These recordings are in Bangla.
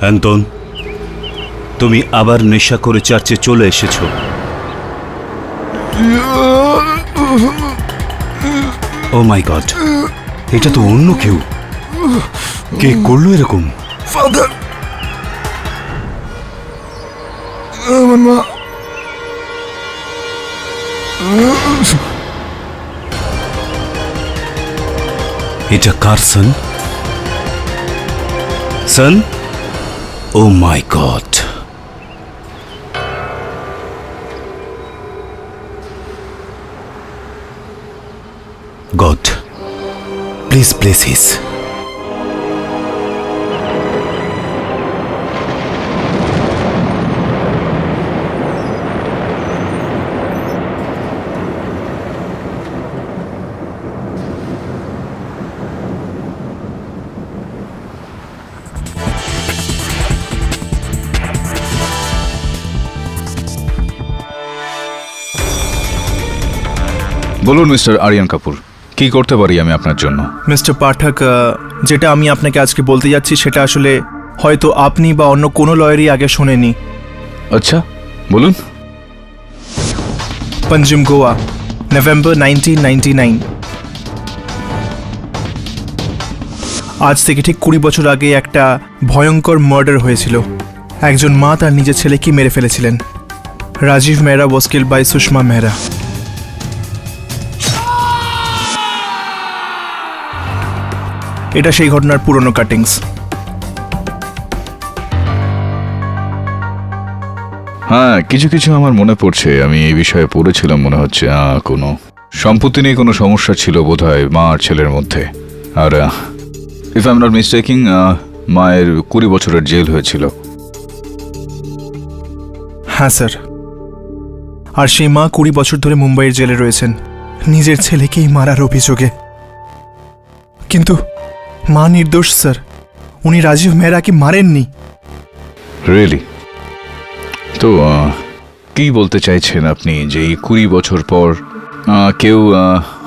অ্যান্তন, তুমি আবার নেশা করে চার্চে চলে এসেছো। ও মাই গড, এটা তো অন্য কেউ। কে করলো এরকম? ফাদার, আমার মা। এটা কার son? Son? Oh my God. God, please bless his. বলুন মিস্টার আরিয়ান কাপুর, কি করতে পারি আমি আপনার জন্য? মিস্টার পাঠক, যেটা আমি আপনাকে আজকে বলতে যাচ্ছি সেটা আসলে হয়তো আপনি বা অন্য কোনো লয়ারই আগে শোনেনি। আচ্ছা, বলুন। পঞ্জিম, গোয়া, নভেম্বর 1999। আজ থেকে ঠিক 20 বছর আগে একটা ভয়ঙ্কর মার্ডার হয়েছিল। একজন মা তার নিজের ছেলেকে মেরে ফেলেছিলেন। Rajiv Mehra was killed by Sushma Mehra. এটা সেই ঘটনার পুরনো কাটিংস। হ্যাঁ, কিছু কিছু আমার মনে পড়ছে। আমি এই বিষয়ে পড়েছিলাম মনে হচ্ছে। কোনো সম্পত্তি নিয়ে কোনো সমস্যা ছিল বোধহয় মা আর ছেলের মধ্যে। আর if I am not mistaking, মায়ের 20 বছরের জেল হয়েছিল। হ্যাঁ স্যার, আর সেই মা 20 বছর ধরে মুম্বাইয়ের জেলে রয়েছেন নিজের ছেলেকেই মারার অভিযোগে। কিন্তু মা নির্দোষ স্যার, উনি রাজীব মেহরাকে মারেননি। রিয়েলি? তো কি বলতে চাইছেন আপনি যে এই 20 বছর পর কেউ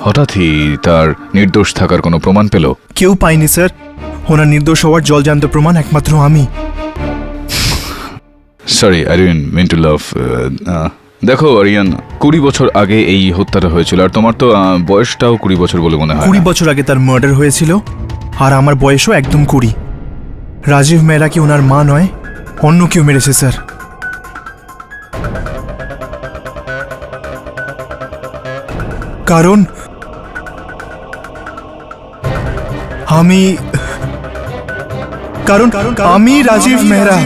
হঠাৎই তার নির্দোষ থাকার কোনো প্রমাণ পেল? কেউ পায়নি স্যার। ওনার নির্দোষ হওয়ার জলজান্ত প্রমাণ একমাত্র আমি। Sorry, I didn't mean to love. দেখো আরিয়ান, 20 বছর আগে এই হত্যাটা হয়েছিল, আর তোমার তো বয়সটাও 20 বছর বলে মনে হয়। 20 বছর আগে তার মার্ডার হয়েছিল, আর আমার বয়সও একদম 20। রাজীব মেহরা কি ওনার মা নয়, অন্য কেউ মেরেছে স্যার। কারণ আমি রাজীব মেহরা।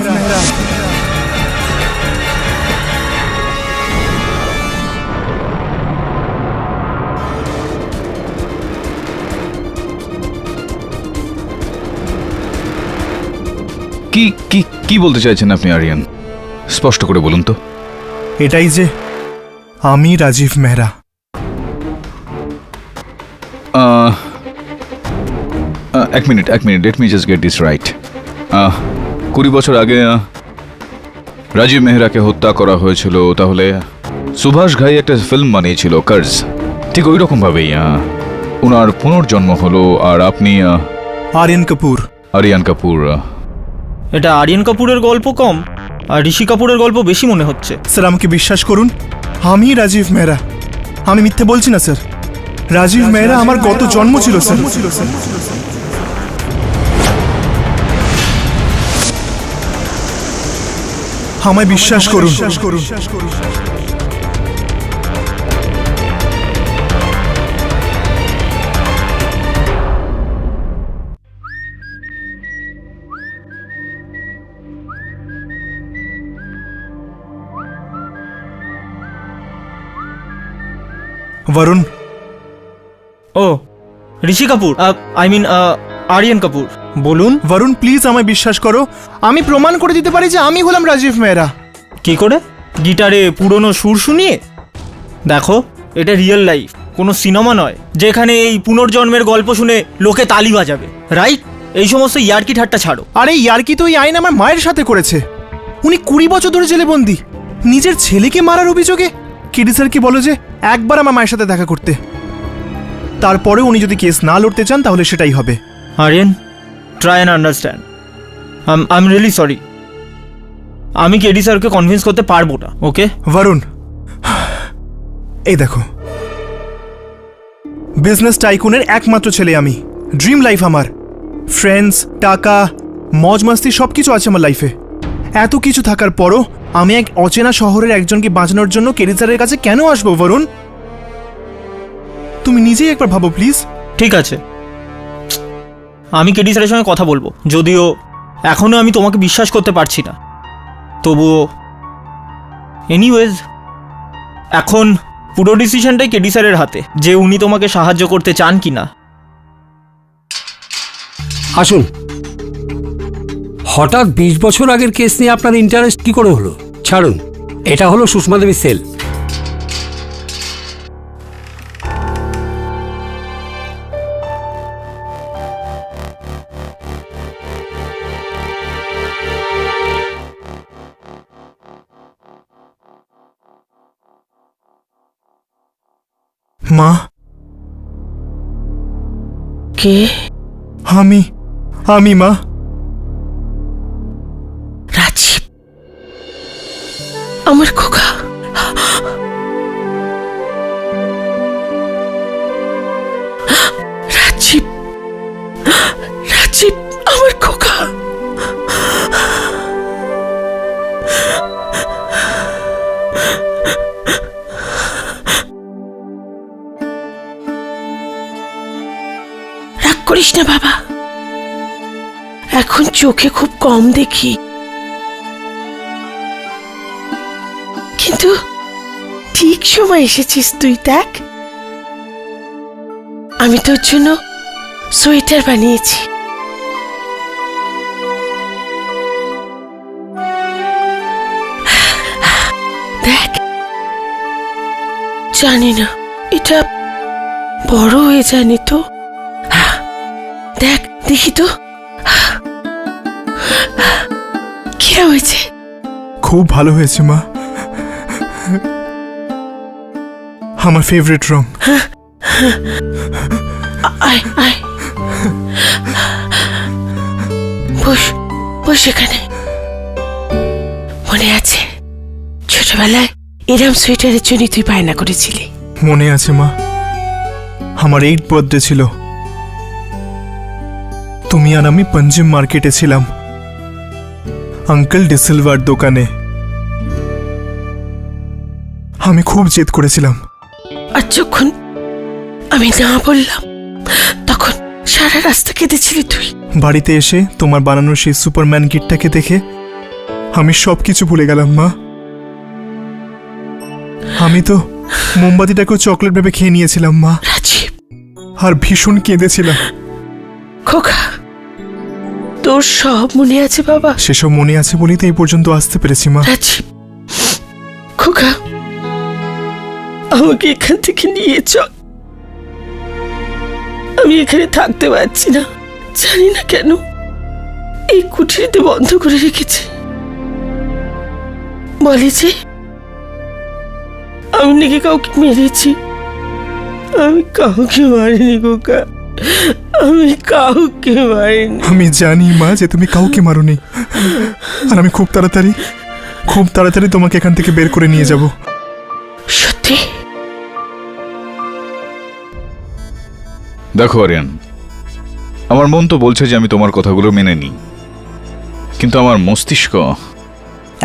কি কি কি বলতে চাইছেন আপনি আরিয়ান? স্পষ্ট করে বলুন তো। এটাই যে আমি রাজীব মেহরা। এক minute, let me just get this right. 20 বছর আগে রাজীব মেহরাকে হত্যা করা হয়েছিল, তাহলে সুভাষ ঘাই একটা ফিল্ম বানিয়েছিল কার্জ, ঠিক ওই রকম ভাবেই ওনার পুনর্জন্ম হলো। আর আপনি আরিয়ান কাপুর। এটা আরিয়ান কাপুরের গল্প কম আর ঋষি কাপুরের গল্প বেশি মনে হচ্ছে। স্যার আমাকে বিশ্বাস করুন, আমি রাজীব মেহরা। আমি মিথ্যে বলছি না স্যার। রাজীব মেহরা আমার গত জন্ম ছিল স্যার। আমায় বিশ্বাস করুন। বরুণ। ও, ঋষি কাপুর, আই মিন আরিয়ান কাপুর। বলুন। বরুণ প্লিজ আমায় বিশ্বাস করো, আমি প্রমাণ করে দিতে পারি যে আমি হলাম রাজীব মেহরা। কি করে? গিটারে পুরনো সুর শুনিয়ে? দেখো, এটা রিয়েল লাইফ, কোনো সিনেমা নয় যেখানে এই পুনর্জন্মের গল্প শুনে লোকে তালি বাজাবে, রাইট? এই সমস্ত ইয়ার্কি ঠাট্টা ছাড়ো। আরে ইয়ার্কি তো এই আইন আমার মায়ের সাথে করেছে। উনি 20 বছর ধরে জেলে বন্দি নিজের ছেলেকে মারার অভিযোগে। কেডি স্যারকে বলো যে একবার আমার মায়ের সাথে দেখা করতে। তারপরে উনি যদি কেস না লড়তে চান তাহলে সেটাই হবে। Aryan, try and understand. I am really sorry. আমি কেডি স্যারকে কনভিন্স করতে পারবো না। ওকে বরুণ, এই দেখো, বিজনেস টাইকুনের একমাত্র ছেলে আমি। ড্রিম লাইফ আমার, ফ্রেন্ডস, টাকা, মজ মাস্তি সব কিছু আছে আমার লাইফে। এত কিছু থাকার পরও আমি এক অচেনা শহরের একজনকে বাঁচানোর জন্য কেডি স্যারের কাছে কেন আসবো বরুণ? তুমি নিজেই একবার ভাবো প্লিজ। ঠিক আছে, আমি কেডি স্যারের সঙ্গে কথা বলবো, যদিও এখনও আমি তোমাকে বিশ্বাস করতে পারছি না। তবুও এনিওয়েজ, এখন পুরো ডিসিশনটাই কেডি স্যারের হাতে, যে উনি তোমাকে সাহায্য করতে চান কি না। আসুন, হঠাৎ 20 বছর আগের কেস নিয়ে আপনার ইন্টারেস্ট কি করে হলো? ছাড়ুন, এটা হলো সুষমা দেবীর সেল। মা, কে? আমি মা। রাজীব, আমার খোকা। রাজীব, রাজীব, আমার খোকা। রাগ করিস না বাবা, এখন চোখে খুব কম দেখি, কিন্তু ঠিক সময় এসেছিস তুই। দেখ, আমি তোর জন্য সোয়েটার বানিয়েছি। দেখ, জানি না এটা বড় হয়ে যায়নি তো। দেখ, দেখি তো কি হয়েছে। খুব ভালো হয়েছে মা, আমার ফেভারিট রং। আয় আয়, বস বস এখানে। মনে আছে ছোটবেলায় এরম সোয়েটারের জন্য তুই বায়না করেছিলি? মনে আছে মা, আমার 8th বার্থডে ছিল। তুমি আর আমি পঞ্জিম মার্কেটে ছিলাম, আঙ্কেল ডিসিলভার দোকানে। আমি খুব জেদ করেছিলাম। আর যখন আমি না বললাম, তখন সারা রাস্তা কেঁদেছিলি তুই। বাড়িতে এসে তোমার বানানো সেই সুপারম্যান কিটটাকে দেখে আমি সবকিছু ভুলে গেলাম মা। আমি তো মোমবাতিটাকেও চকলেট ভেবে খেয়ে নিয়েছিলাম মা, রাজীব, আর ভীষণ কেঁদেছিলাম। খোকা, তোর সব মনে আছে বাবা? সেসব মনে আছে বলেই তো এই পর্যন্ত আসতে পেরেছি মা। রাজীব, খোকা, আমাকে এখান থেকে নিয়ে চল। আমি এখানে থাকতে পারছি না, জানি না কেন এই কুঠিরিতে বন্ধ করে রেখেছে। বলে যে আমি নাকি কাউকে মেরেছি। আমি কাউকে মারিনি খোকা, আমি কাউকে মারিনি। আমি জানি মা যে তুমি কাউকে মারোনি, আর আমি খুব তাড়াতাড়ি তোমাকে এখান থেকে বের করে নিয়ে যাব। সত্যি? দেখো আরিয়ান, আমার মন তো বলছে যে আমি তোমার কথাগুলো মেনে নিই, কিন্তু আমার মস্তিষ্ক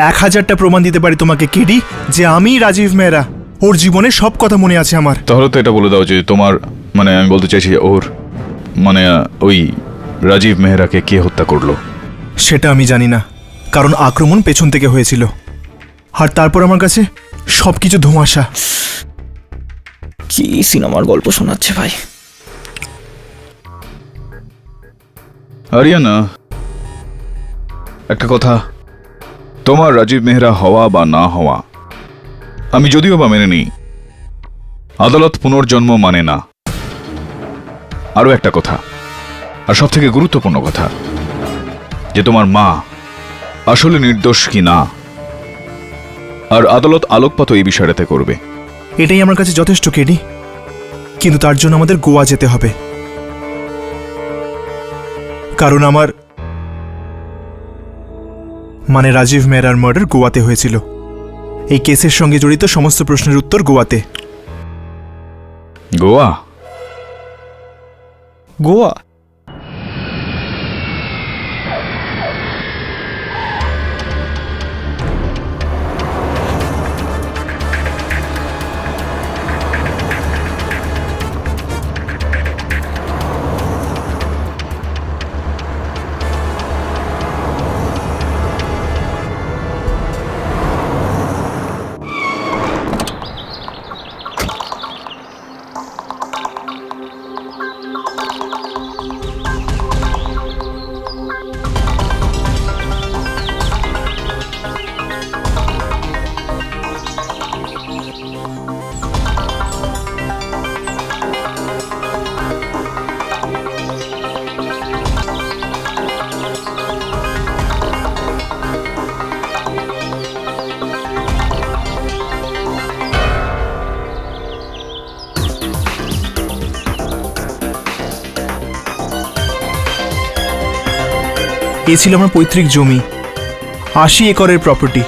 1000টা প্রমাণ দিতে পারি তোমাকে কেডি যে আমি রাজীব মেহরা। ওর জীবনে সব কথা মনে আছে আমার। তাহলে তো এটা বলে দাও যে তোমার, মানে আমি বলতে চাইছি ওর, মানে ওই রাজীব মেহরাকে কে হত্যা করলো। সেটা আমি জানি না, কারণ আক্রমণ পেছন থেকে হয়েছিল, আর তারপর আমার কাছে সবকিছু ধোঁয়াশা। কি সিনেমার গল্প শোনাচ্ছে ভাই। আরিয়ানা, একটা কথা, তোমার রাজীব মেহরা হওয়া বা না হওয়া আমি যদিও বা মেনে নিই, আদালত পুনর্জন্ম মানে না। আরো একটা কথা, আর সব থেকে গুরুত্বপূর্ণ কথা, যে তোমার মা আসলে নির্দোষ কি না, আর আদালত আলোকপাত এই বিষয়টাতে করবে। এটাই আমার কাছে যথেষ্ট কেডি, কিন্তু তার জন্য আমাদের গোয়া যেতে হবে, কারণ মানে রাজীব মেহরার মার্ডার গোয়াতে হয়েছিল। এই কেসের সঙ্গে জড়িত সমস্ত প্রশ্নের উত্তর গোয়াতে। গোয়া? গোয়া? এ ছিল আমার পৈতৃক জমি, 80 একরের প্রপার্টি,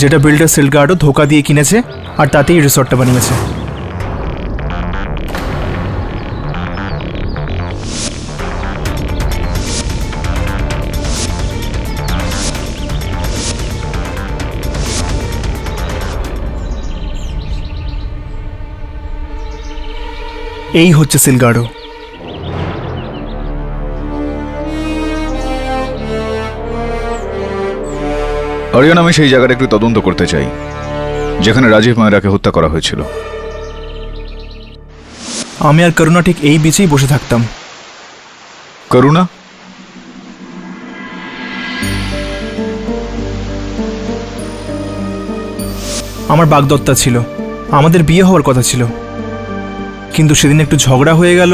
যেটা বিল্ডার সেলগার্ডো ধোকা দিয়ে কিনেছে আর তাতেই রিসর্টটা বানিয়েছে। এই হচ্ছে সেলগার্ডো। আরিয়ান, আমি সেই জায়গাটা একটু তদন্ত করতে চাই যেখানে রাজীব মেহরাকে হত্যা করা হয়েছিল। আমি আর করুণা ঠিক এই বিচেই বসে থাকতাম। করুণা? আমার বাগদত্তা ছিল, আমাদের বিয়ে হওয়ার কথা ছিল, কিন্তু সেদিন একটু ঝগড়া হয়ে গেল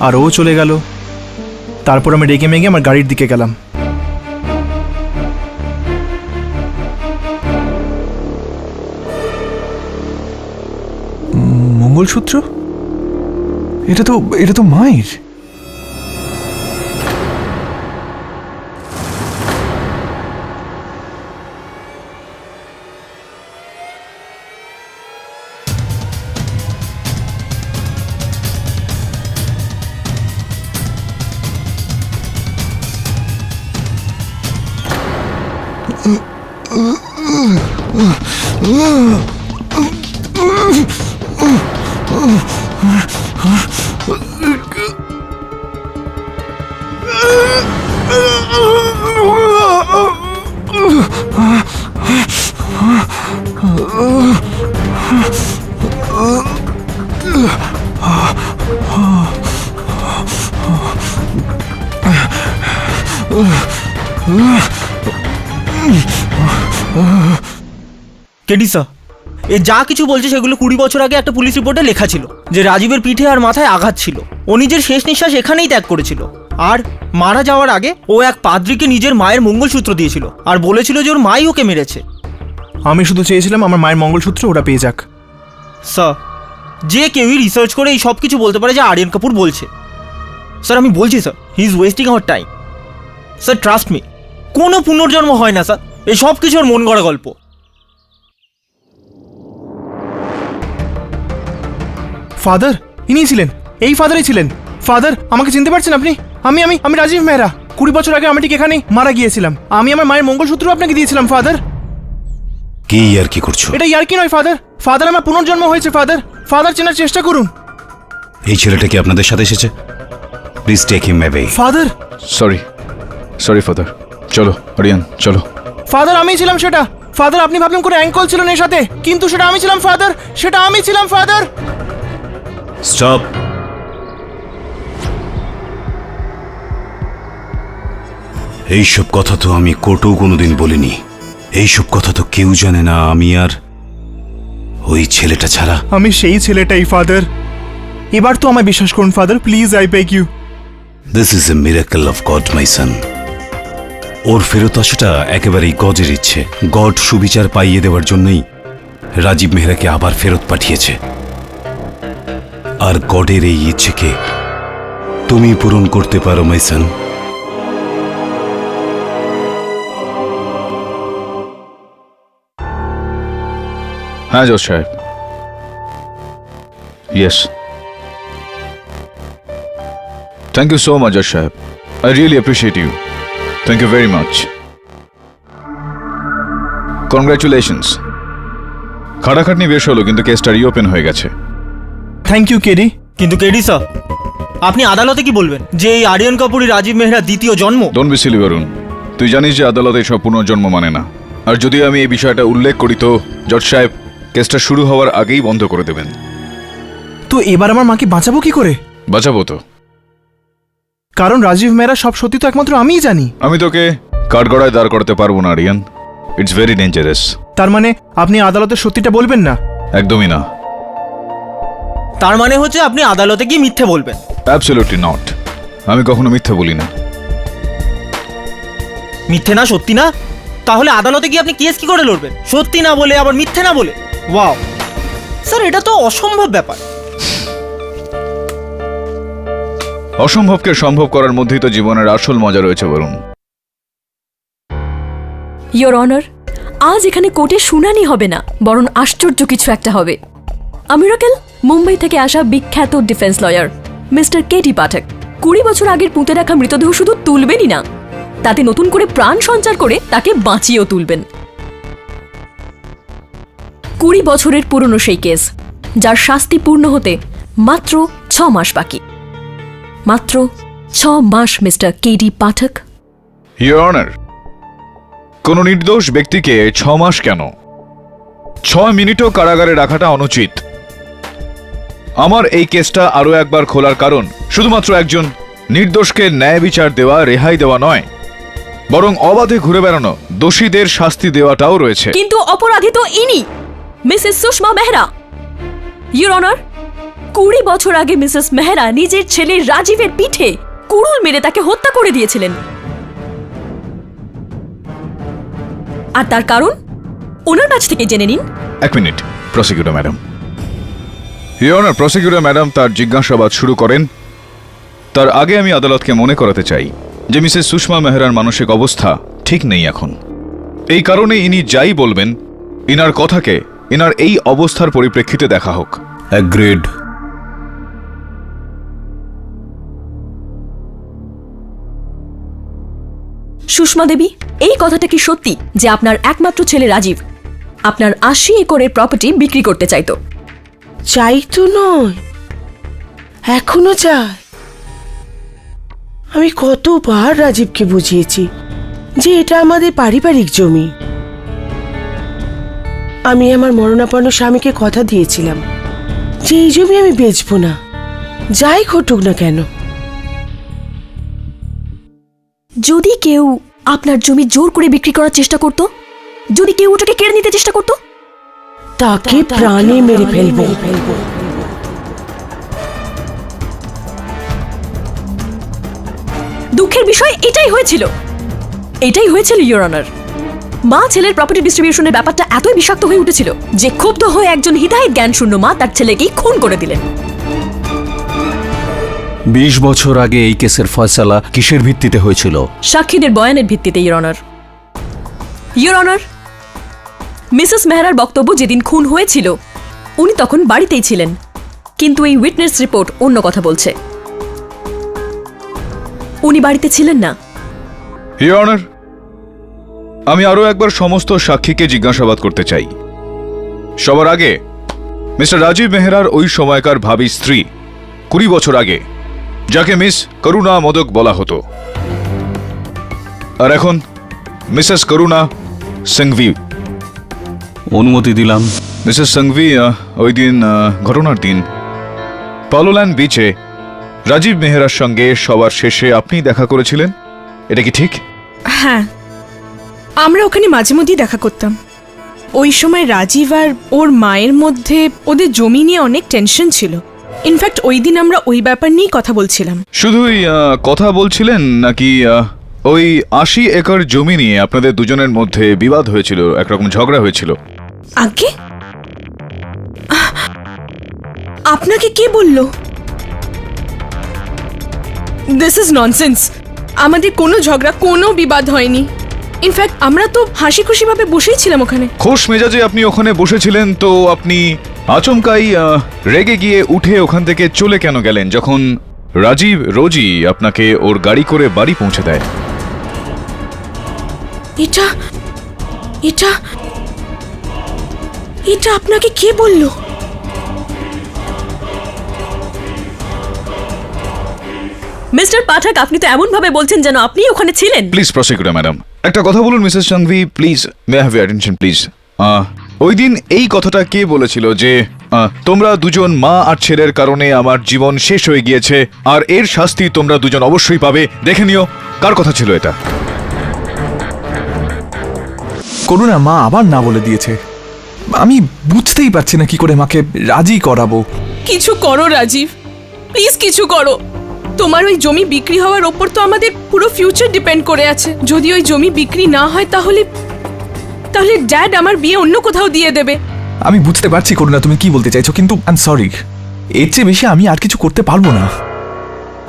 আর ও চলে গেল। তারপর আমি রেগে মেগে আমার গাড়ির দিকে গেলাম। মঙ্গলসূত্র? এটা তো মায়ের। কেডিসা, এ যা কিছু বলছে সেগুলো 20 বছর আগে একটা পুলিশ রিপোর্টে লেখা ছিল যে রাজীবের পিঠে আর মাথায় আঘাত ছিল। ও নিজের শেষ নিঃশ্বাস এখানেই ত্যাগ করেছিল। আর মারা যাওয়ার আগে ও এক পাদ্রীকে নিজের মায়ের মঙ্গলসূত্র দিয়েছিল আর বলেছিল যে ওর মাই ওকে মেরেছে। আমি শুধু চেয়েছিলাম আমার মায়ের মঙ্গলসূত্র ওরা পেয়ে যাক। স্যার, যে কেউই রিসার্চ করে এই সব কিছু বলতে পারে যে আরিয়ান কাপুর বলছে। স্যার আমি বলছি sir, he is wasting our time. Sir trust me, কোনো পুনর্জন্ম হয় না স্যার, এই সব কিছু ওর মন গড়া গল্প। ফাদার, ইনি ছিলেন, এই ফাদারই ছিলেন। ফাদার, আমাকে চিনতে পারছেন আপনি? আমি আমি আমি রাজীব মেহরা। 20 বছর আগে আমি ঠিক এখানেই মারা গিয়েছিলাম। আমি আমার মায়ের মঙ্গলসূত্র আপনাকে দিয়েছিলাম ফাদার। কি আর কি করছো? এটা ইয়ার কি নয় ফাদার। ফাদার, আমার পুনর্জন্ম হয়েছে ফাদার। ফাদার, চেনার চেষ্টা করুন। এই ছেলেটা কি আপনাদের সাথে এসেছে? Please take him away. Father, sorry father. চলো আরিয়ান, চলো। ফাদার, আমি ছিলাম সেটা। ফাদার, আপনি ভাবলেন করে অ্যাঙ্কল ছিল এর সাথে, কিন্তু সেটা আমি ছিলাম ফাদার। সেটা আমি ছিলাম ফাদার। স্টপ। এইসব কথা তো আমি কোর্টেও কোনোদিন বলিনি। এইসব কথা তো কেউ জানে না আমি আর ওই ছেলেটা ছাড়া। আমি সেই ছেলেটাই ফাদার। এবার তো আমায় বিশ্বাস করুন father, please, I beg you. This is a miracle of God my son. ওর ফেরত আসাটা একেবারেই গডের ইচ্ছে। গড সুবিচার পাইয়ে দেওয়ার জন্যই রাজীব মেহরাকে আবার ফেরত পাঠিয়েছে। আর গডের এই ইচ্ছেকে তুমি পূরণ করতে পারো মাই সন। হ্যাঁ জজ সাহেব, yes. Thank you so much জজ সাহেব, I really appreciate you. Thank you very much. Congratulations. খাটাখাটনি বেশ হলো, কিন্তু কেসটা রিওপেন হয়ে গেছে। Thank you KD. কিন্তু কেডি স্যার, আপনি আদালতে কি বলবেন যে এই আরিয়ান কাপুরই রাজীব মেহরা দ্বিতীয় জন্ম? ডোন্ট বি সিলি বরুণ, তুই জানিস যে আদালত এসব পুনর্জন্ম মানে না। আর যদি আমি এই বিষয়টা উল্লেখ করি তো জজ সাহেব কেসটা শুরু হওয়ার আগেই বন্ধ করে দেবেন। তো এবার আমার মাকে বাঁচাবো কি করে? বাঁচাবো তো। কারণ রাজীব মেহরা সব সত্যি তো একমাত্র আমিই জানি। আমি তোকে কাঠগড়ায় দাঁড় করাতে পারবো না আরিয়ান, ইটস ভেরি ডেঞ্জারাস। তার মানে আপনি আদালতের সত্যিটা বলবেন না? একদমই না। তার মানে হচ্ছে আপনি আদালতে গিয়ে মিথ্যে বলবেন? Absolutely not. আমি কখনো মিথ্যে বলি না। মিথ্যে না, সত্যি না? তাহলে আদালতে গিয়ে আপনি কেস কি করে লড়বেন? সত্যি না বলে আবার মিথ্যে না বলে? ওয়াও স্যার, এটা তো অসম্ভব ব্যাপার। অসম্ভবকে সম্ভব করার মধ্যেই তো জীবনের আসল মজা রয়েছে বরুণ। ইয়োর অনার, আজ এখানে কোর্টে শুনানি হবে না, বরং আশ্চর্য কিছু একটা হবে। আমিরাকেল মুম্বাই থেকে আসা বিখ্যাত ডিফেন্স লয়ার মিস্টার কেডি পাঠক 20 বছর আগের পুঁতে রাখা মৃতদেহ শুধু তুলবেনই না, তাতে নতুন করে প্রাণ সঞ্চার করে তাকে বাঁচিয়েও তুলবেন। 20 বছরের পুরনো সেই কেস, যার শাস্তি পূর্ণ হতে মাত্র 6 মাস বাকি। মাত্র 6 মাস mister KD Pathak. Your honour, কোন নির্দোষ ব্যক্তিকে 6 মাস কেন, 6 মিনিটও কারাগারে রাখাটা অনুচিত। আমার এই কেসটা আরো একবার খোলার কারণ শুধুমাত্র একজন নির্দোষকে ন্যায় বিচার দেওয়া, রেহাই দেওয়া নয়, বরং অবাধে ঘুরে বেড়ানো দোষীদের শাস্তি দেওয়াটাও রয়েছে। কিন্তু অপরাধী তো ইনি, Mrs Sushma Mehra. Your honour, 20 বছর আগে মিসেস মেহরা নিজের ছেলে রাজীবের পিঠে কুড়ুল মেরে তাকে হত্যা করে দিয়েছিলেন। আর তার কারণ ওনার কাছ থেকে জেনে নিন। এক minute, prosecutor madam. Your honour, prosecutor madam তার জিজ্ঞাসাবাদ শুরু করেন তার আগে আমি আদালতকে মনে করাতে চাই যে মিসেস সুষমা মেহরার মানসিক অবস্থা ঠিক নেই এখন। এই কারণে ইনি যাই বলবেন, ইনার কথাকে ইনার এই অবস্থার পরিপ্রেক্ষিতে দেখা হোক। অ্যাগ্রিড। সুষমা দেবী, এই কথাটা কি সত্যি যে আপনার একমাত্র ছেলে রাজীব আপনার 80 একরের প্রপার্টি বিক্রি করতে চাইতো? চাই তো নয়, এখনো চাই। আমি কতবার রাজীবকে বুঝিয়েছি যে এটা আমাদের পারিবারিক জমি। আমি আমার মরণাপন্ন স্বামীকে কথা দিয়েছিলাম যে এই জমি আমি বেচবো না, যাই ঘটুক না কেন। যদি কেউ আপনার জমি জোর করে বিক্রি করার চেষ্টা করত, যদি কেউ ওটাকে কেড়ে নিতে চেষ্টা করত, তাকে প্রাণে মেরে ফেলবো। দুঃখের বিষয় এটাই হয়েছিল ইয়োর অনার। মা ছেলের প্রপার্টি ডিস্ট্রিবিউশনের ব্যাপারটা এতই বিষাক্ত হয়ে উঠেছিল যে ক্ষুব্ধ হয়ে একজন হিদায়েত জ্ঞান শূন্য মা তার ছেলেকেই খুন করে দিলেন। 20 বছর আগে এই কেসের ফয়সালা কিসের ভিত্তিতে হয়েছিল? সাক্ষীদের বয়ানের ভিত্তিতে your honour. Your honour, Mrs মেহরার বক্তব্য যেদিন খুন হয়েছিল উনি তখন বাড়িতেই ছিলেন, কিন্তু এই উইটনেস রিপোর্ট অন্য কথা বলছে। উনি বাড়িতে ছিলেন না। ইয়োর অনার, আমি আরো একবার সমস্ত সাক্ষীকে জিজ্ঞাসাবাদ করতে চাই। সবার আগে মিস্টার রাজীব মেহরার ওই সময়কার ভাবী স্ত্রী 20 বছর আগে, যাকে মিস করুণা মোদক বলা হতো, আর এখন মিসেস করুণা সিংভি। অনুমতি দিলাম। মিসেস সিংভি, ওই দিন ঘটনার দিন পালোল্যান্ড বিচে রাজীব মেহরার সঙ্গে সবার শেষে আপনি দেখা করেছিলেন, এটা কি ঠিক? হ্যাঁ, আমরা ওখানে মাঝে মধ্যেই দেখা করতাম। ওই সময় রাজীব আর ওর মায়ের মধ্যে ওদের জমি নিয়ে অনেক টেনশন ছিল। ইনফ্যাক্ট ওই দিন আমরা ওই ব্যাপার নিয়েই কথা বলছিলাম। শুধুই কথা বলছিলেন নাকি ওই 80 একর জমি নিয়ে আপনাদের দুজনের মধ্যে বিবাদ হয়েছিল, একরকম ঝগড়া হয়েছিল? আগে আপনাকে কে বলল? This is nonsense. আমাদের কোনো ঝগড়া, কোনো বিবাদ হয়নি। ইনফ্যাক্ট আমরা তো হাসি খুশি ভাবে বসেই ছিলাম ওখানে। খোশ মেজাজে আপনি ওখানে বসেছিলেন, তো আপনি আচমকাই রেগে গিয়ে উঠে ওখান থেকে চলে কেন গেলেন যখন রাজীব রোজই আপনাকে ওর গাড়ি করে বাড়ি পৌঁছে দেয়? এটা এটা এটা আপনাকে কে বললো? মিস্টার পাঠক, আপনি তো এমন ভাবে বলছেন যেন আপনি ওখানে ছিলেন। প্লিজ প্রসিকিউটর ম্যাডাম, একটা কথা বলুন Mrs Sanghvi, please may have your attention please. ওই দিন এই কথাটা কে বলেছিল যে তোমরা দুজন মা আর ছেলের কারণে আমার জীবন শেষ হয়ে গিয়েছে, আর এর শাস্তি তোমরা দুজন অবশ্যই পাবে, দেখে নিও? কার কথা ছিল এটা? করুণা মা আবার না বলে দিয়েছে। আমি বুঝতেই পারছি না কি করে মাকে রাজি করাবো। কিছু করো রাজীব, প্লিজ কিছু করো। তোমার ওই জমি বিক্রি হওয়ার ওপর তো আমাদের পুরো ফিউচার ডিপেন্ড করে আছে। যদি ওই জমি বিক্রি না হয় তাহলে তাহলে ড্যাড আমার বিয়ে অন্য কোথাও দিয়ে দেবে। আমি বুঝতে পারছি করুণা তুমি কি বলতে চাইছো, কিন্তু আই এম সরি, এর চেয়ে বেশি আমি আর কিছু করতে পারবো না।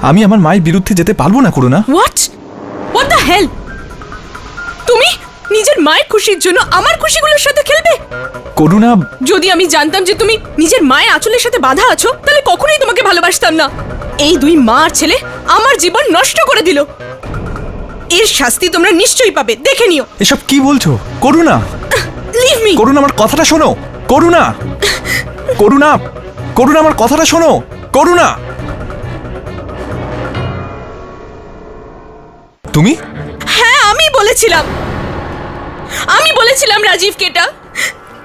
আমি আমার মায়ের বিরুদ্ধে যেতে পারবো না করুণা। What the hell? তুমি নিজের মায়ের খুশির জন্য আমার খুশিগুলোর সাথে খেলবে? করুণা, যদি আমি জানতাম যে তুমি নিজের মায়ের আঁচলের সাথে বাঁধা আছো, তাহলে কখনোই তোমাকে ভালোবাসতাম না। এই দুই মা আর ছেলে আমার জীবন নষ্ট করে দিল। এর শাস্তি তোমরা নিশ্চয়ই পাবে, দেখে নিও। এসব কি বলছো করুণা? Leave me. করুণা আমার কথাটা শোনো। করুণা, করুণা, করুণা আমার কথাটা শোনো। করুণা, তুমি? হ্যাঁ, আমি বলেছিলাম রাজীবকে এটা,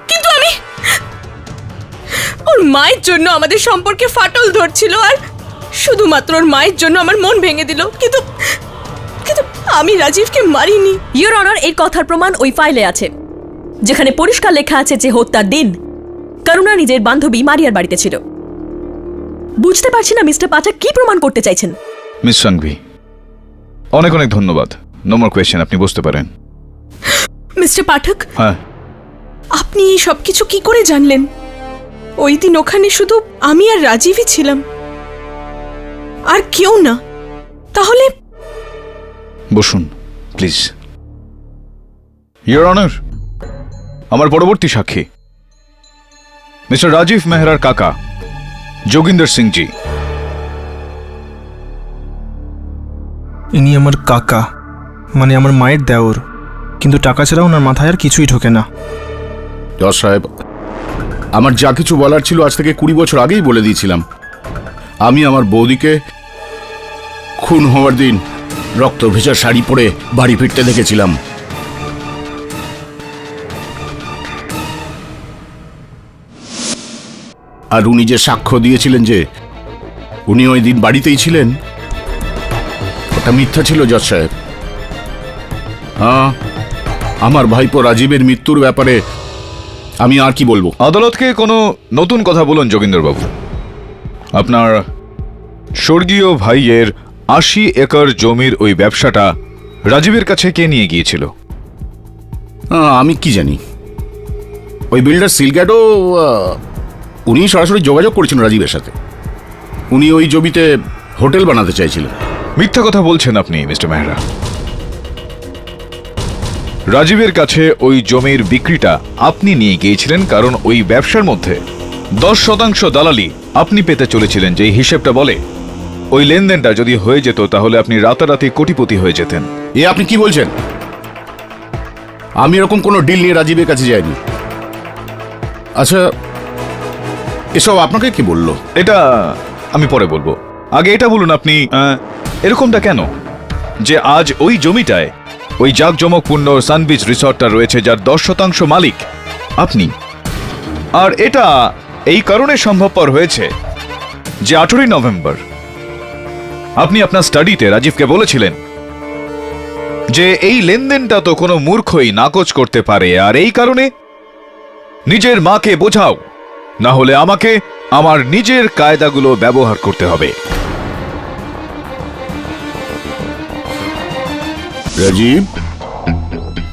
কিন্তু আমি ওর মায়ের জন্য আমাদের সম্পর্কে ফাটল ধরছিল, আর শুধুমাত্র ওর মায়ের জন্য আমার মন ভেঙে দিল। কিন্তু কিন্তু আমি রাজীবকে মারিনি। ইওর অনার, এই কথার প্রমাণ ওই ফাইলে আছে, যেখানে পরিষ্কার লেখা আছে যে হত্যার দিন করুণা নিজের বান্ধবী মারিয়ার বাড়িতে ছিল। বুঝতে পারছি না মিস্টার পাঠক কি প্রমাণ করতে চাইছেন। মিস সাংভি, অনেক অনেক ধন্যবাদ। নো মোর কোয়েশ্চেন, আপনি বুঝতে পারেন। মিস্টার পাঠক, হ্যাঁ, আপনি এই সব কিছু কি করে জানলেন? ওই দিন ওখানে শুধু আমি আর রাজীবই ছিলাম, আর কেউ না। তাহলে বসুন প্লিজ। ইওর অনার, আমার পরবর্তী সাক্ষী মিস্টার রাজীব মেহরার কাকা যোগিন্দর সিং জি। ইনি আমার কাকা, মানে আমার মায়ের দেওর, কিন্তু টাকা ছাড়া ওনার মাথায় আর কিছুই ঢোকে না। জজ সাহেব, আমার যা কিছু বলার ছিল আজ থেকে 20 বছর আগেই বলে দিয়েছিলাম। আমি আমার বৌদিকে খুন হওয়ার দিন রক্ত ভেজা শাড়ি পরে বাড়ি ফিরতে দেখেছিলাম। আর উনি যে সাক্ষ্য দিয়েছিলেন যে উনি ওই দিন বাড়িতেই ছিলেন, ওটা মিথ্যা ছিল জজ সাহেব। হ্যাঁ, আমার ভাইপো রাজীবের মৃত্যুর ব্যাপারে আমি আর কি বলবো? আদালতকে কোনো নতুন কথা বলুন যোগিন্দরবাবু। আপনার স্বর্গীয় ভাইয়ের 80 একর জমির ওই ব্যবসাটা রাজীবের কাছে কে নিয়ে গিয়েছিল? আমি কি জানি। ওই বিল্ডার সিলগ্যাডও উনি সরাসরি যোগাযোগ করেছেন রাজীবের সাথে। উনি ওই জমিতে হোটেল বানাতে চাইছিলেন। মিথ্যা কথা বলছেন আপনি মিস্টার মেহরা। রাজীবের কাছে ওই জমির বিক্রিটা আপনি নিয়ে গিয়েছিলেন, কারণ ওই ব্যবসার মধ্যে 10% দালালি আপনি পেতে চলেছিলেন। যেই হিসেবটা বলে ওই লেনদেনটা যদি হয়ে যেত তাহলে আপনি রাতারাতি কোটিপতি হয়ে যেতেন। এ আপনি কি বলছেন? আমি এরকম কোনো ডিল নিয়ে রাজীবের কাছে যাইনি। আচ্ছা, এসব আপনাকে কি বললো? এটা আমি পরে বলবো, আগে এটা বলুন আপনি এরকমটা কেন যে আজ ওই জমিটায় ওই জাঁকজমকপূর্ণ সানবিচ রিসর্টটা রয়েছে, যার 10% মালিক আপনি। আর এটা এই কারণে সম্ভবপর হয়েছে যে 18 নভেম্বর আপনি আপনার স্টাডিতে রাজীবকে বলেছিলেন যে এই লেনদেনটা তো কোনো মূর্খই নাকচ করতে পারে, আর এই কারণে নিজের মাকে বোঝাও, না হলে আমাকে আমার নিজের কায়দাগুলো ব্যবহার করতে হবে। রাজীব,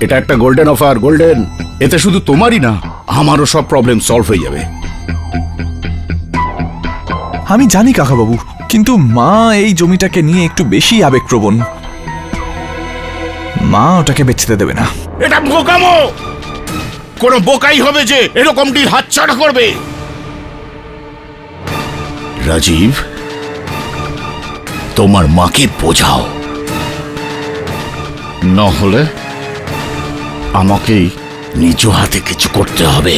এটা একটা গোল্ডেন অফার, গোল্ডেন। এতে শুধু তোমারই না, আমারও সব প্রবলেম সলভ হয়ে যাবে। আমি জানি কাকাবাবু, কিন্তু মা এই জমিটাকে নিয়ে একটু বেশি আবেগপ্রবণ। মা ওটাকে বেচতে দেবে না। এটা বোকামো। কোনো বোকাই হবে যে এরকম ডিল হাতছাড়া করবে। রাজীব, তোমার মাকে বোঝাও, না হলে আমাকেই নিজ হাতে কিছু করতে হবে।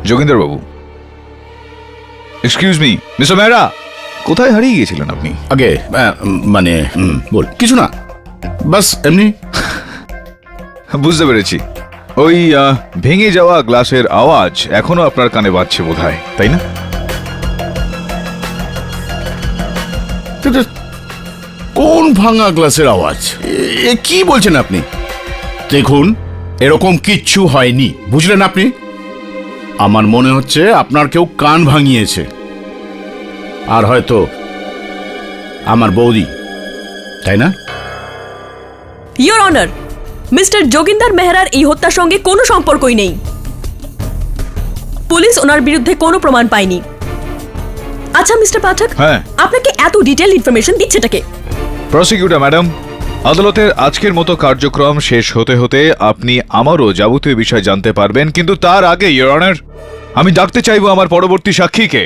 যোগেন্দ্র বাবু, এক্সকিউজ মি, মিস্টার মেহরা, কোথায় হারিয়ে গিয়েছিলেন আপনি? আগে মানে বল কিছু না, বাস এমনি। বুঝতে পেরেছি, ওই ভেঙে যাওয়া গ্লাসের আওয়াজ এখনো আপনার কানে বাজছে বোধহয়, তাই না? কোন ভাঙা গ্লাসের আওয়াজ? কি বলছেন আপনি? দেখুন, এরকম কিচ্ছু হয়নি, বুঝলেন আপনি? আমার মনে হচ্ছে আপনার কেউ কান ভাঙিয়েছে, আর হয়তো আমার বৌদি, তাই না? ইয়োর অনার, মিস্টার যোগিন্দর মেহরার এই হত্যার সঙ্গে কোনো সম্পর্কই নেই। পুলিশ ওনার বিরুদ্ধে কোনো প্রমাণ পায়নি। আচ্ছা মিস্টার পাঠক, হ্যাঁ, আপনাকে এত ডিটেইল ইনফরমেশন দিচ্ছেটাকে? প্রসিকিউটর ম্যাডাম, আদালতের আজকের মতো কার্যক্রম শেষ হতে হতে আপনি আমারও যাবতীয় বিষয় জানতে পারবেন, কিন্তু তার আগে ইয়োর অনার, আমি ডাকতে চাইবো আমার পরবর্তী সাক্ষীকে,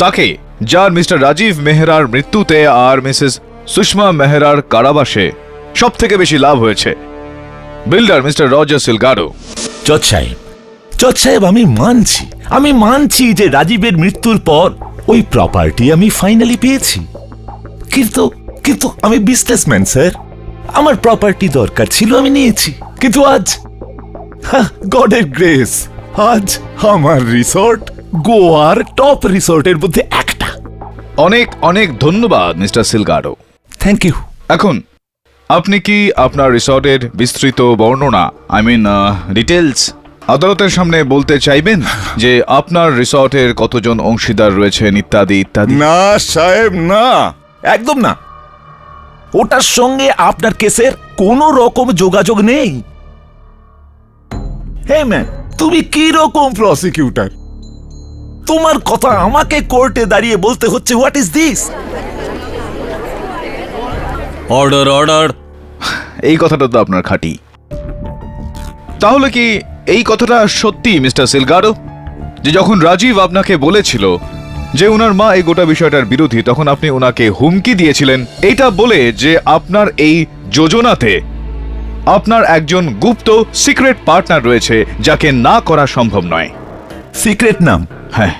তাকে যার মিস্টার রাজীব মেহরার মৃত্যুতে আর মিসেস সুষমা মেহরার কারাবাসে সব থেকে বেশি লাভ হয়েছে, বিল্ডার মিস্টার রজার সিলগাডো। জজ সাহেব, আমি মানছি যে রাজীবের মৃত্যুর পর ওই প্রপার্টি আমি ফাইনালি পেয়েছি, কিন্তু কিন্তু আমি বিজনেসম্যান স্যার, আমার প্রপার্টি দরকার ছিল, আমি নিয়েছি, কিন্তু আজ গডের গ্রেস, আজ আমার রিসর্ট গোয়ার টপ রিসর্টের মধ্যে একটা। অনেক অনেক ধন্যবাদ মিস্টার সিলগাডো। Thank you. এখন আপনি কি আপনার রিসর্টের বিস্তৃত বর্ণনা, ডিটেলস আদালতের সামনে বলতে চাইবেন, যে আপনার রিসর্টের কতজন অংশীদার রয়েছেন ইত্যাদি ইত্যাদি? না সাহেব, না, একদম না, ওটার সঙ্গে আপনার কেসের কোনো রকম যোগাযোগ নেই। হে ম্যান, তুমি কি রকম প্রসিকিউটর? তোমার কথা আমাকে কোর্টে দাঁড়িয়ে বলতে হচ্ছে? What is this? Order order. এই কথাটা তো আপনার খাঁটি। তাহলে কি এই কথাটা সত্যি মিস্টার সিলগাডো, যে যখন রাজীব আপনাকে বলেছিল যে ওনার মা এই গোটা বিষয়টার বিরোধী, তখন আপনি ওনাকে হুমকি দিয়েছিলেন এটা বলে যে আপনার এই যোজনাতে আপনার একজন গুপ্ত সিক্রেট পার্টনার রয়েছে যাকে না করা সম্ভব নয়? সিক্রেট নাম? হ্যাঁ।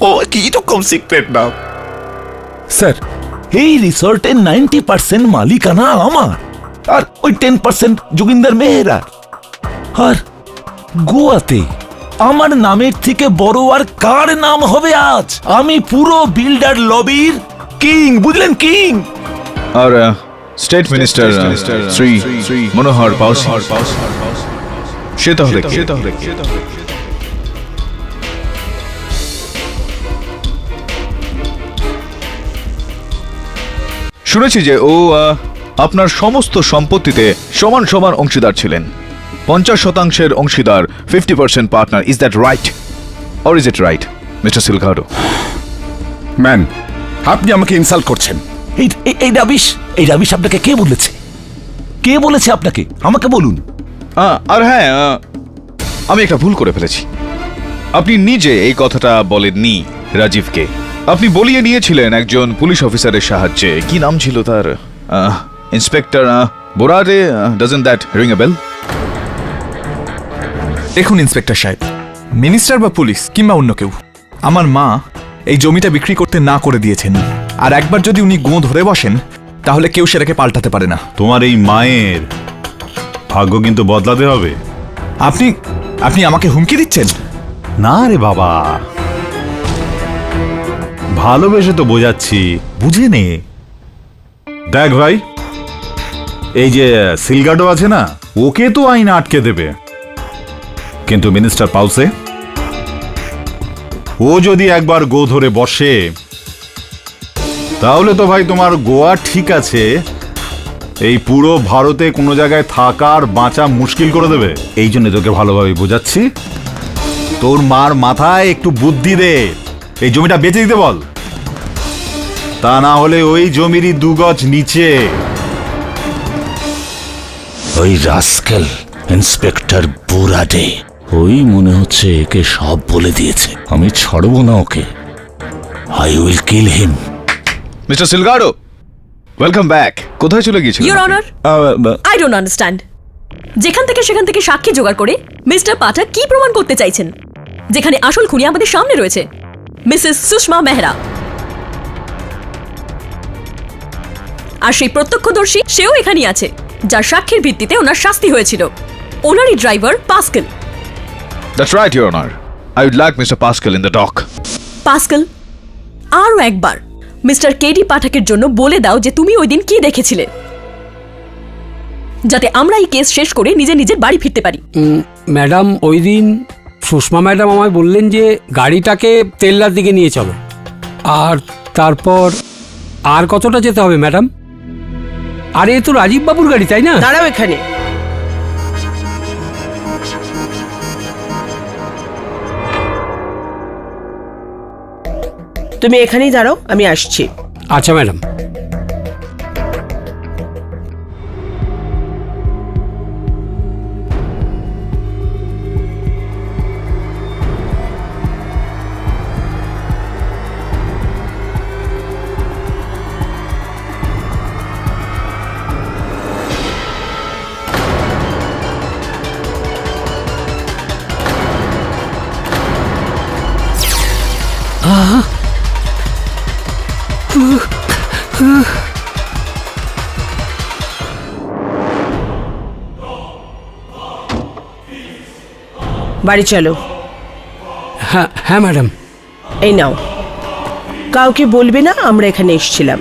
ও কি রকম সিক্রেট নাম? স্যার, এই রিসর্টের 90% মালিকানা আমার, আর ওই 10% যোগিন্দর মেহরা। আর গোয়াতে আমার নামের থেকে বড় আর কার নাম হবে আজ? আমি পুরো বিল্ডার লবির কিং, বুঝলেন? কিং। আর স্টেট মিনিস্টার শ্রী মনোহর পাউসি, সে তাহলে কে? শুনেছি যে ও আপনার সমস্ত সম্পত্তিতে সমান সমান অংশীদার ছিলেন, 50% অংশীদার, 50% partner. Is that right, or is it right mister Silgado? Man, আপনি আমাকে ইনসাল্ট করছেন। এই রাবিশ আপনাকে কে বলেছে? কে বলেছে আপনাকে? আমাকে বলুন। আর হ্যাঁ, আমি একটা ভুল করে ফেলেছি। আপনি নিজে এই কথাটা বলেননি রাজীবকে, আপনি বলিয়ে নিয়েছিলেন একজন পুলিশ অফিসারের সাহায্যে। কি নাম ছিল তার? Inspector Borade. Doesn't that ring a bell? দেখুন ইন্সপেক্টর সাহেব, মিনিস্টার বা পুলিশ কিংবা অন্য কেউ, আমার মা এই জমিটা বিক্রি করতে না করে দিয়েছেন, আর একবার যদি উনি গোঁ ধরে বসেন তাহলে কেউ সেটাকে পাল্টাতে পারে না। তোমার এই মায়ের ভাগ্য কিন্তু বদলাতে হবে। আপনি আমাকে হুমকি দিচ্ছেন? না রে বাবা, ভালোবেসে তো বোঝাচ্ছি, বুঝে নে। দেখ ভাই, এই যে সিলগাডো আছে না, ওকে তো আইন আটকে দেবে, কিন্তু মিনিস্টার পাউসে, ও যদি একবার গো ধরে বসে তাহলে তো ভাই তোমার গোয়া ঠিক আছে, এই পুরো ভারতে কোনো জায়গায় থাকার বাঁচা মুশকিল করে দেবে। এই জন্য তোকে ভালোভাবে বোঝাচ্ছি, তোর মার মাথায় একটু বুদ্ধি দে, এই জমিটা বেচে দিতে বল, তা না হলে ওই জমিরই 2 গজ নিচে। ওই রাস্কেল ইন্সপেক্টর বুরাডে, ওই মনে হচ্ছে একে সব বলে দিয়েছে। আমি ছাড়বো না ওকে। I will kill him. Mister Silgado, welcome back. কোথায় চলে গিয়েছিলেন? Your honour, I don't understand. যেখান থেকে সেখান থেকে সাক্ষী জোগাড় করে মিস্টার পাঠক কি প্রমাণ করতে চাইছেন, যেখানে আসল খুনি আমাদের সামনে রয়েছে, মিসেস সুষমা মেহরা। আর সেই প্রত্যক্ষদর্শী সেও এখানেই আছে, যার সাক্ষীর ভিত্তিতে ওনার শাস্তি হয়েছিল, ওনারই driver Pascal. That's right your honour. I would like mister Pascal in the dock. Pascal, আরও একবার মিস্টার কেডি পাঠকের জন্য বলে দাও যে তুমি ওই দিন কি দেখেছিলে, যাতে আমরা এই কেস শেষ করে নিজে নিজের বাড়ি ফিরতে পারি। ম্যাডাম, ওই দিন সুষমা ম্যাডাম আমায় বললেন যে গাড়িটাকে তেল্লার দিকে নিয়ে চলো। আর তারপর আর কতটা যেতে হবে ম্যাডাম? আরে এ তো রাজীব বাবুর গাড়ি, তাই না? দাঁড়াও এখানে। তুমি এখানেই দাঁড়াও, আমি আসছি। আচ্ছা ম্যাডাম। বাড়ি চলো। হ্যাঁ হ্যাঁ ম্যাডাম। এই নাও, কাউকে বলবে না আমরা এখানে এসেছিলাম।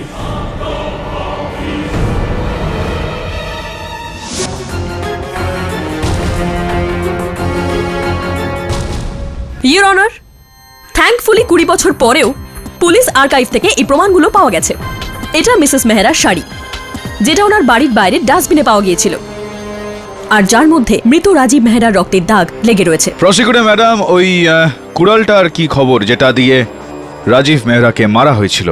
ইওর অনার, থ্যাঙ্কফুলি 20 বছর পরেও পুলিশ আর্কাইভ থেকে এই প্রমাণগুলো পাওয়া গেছে। এটা মিসেস মেহরার শাড়ি, যেটা ওনার বাড়ির বাইরে ডাস্টবিনে পাওয়া গিয়েছিল, আর যার মধ্যে মৃত রাজীব মেহরার রক্তের দাগ লেগে রয়েছে। প্রসিকিউটর ম্যাডাম, ওই কুড়ালটার কি খবর যেটা দিয়ে রাজীব মেহরাকে মারা হয়েছিল?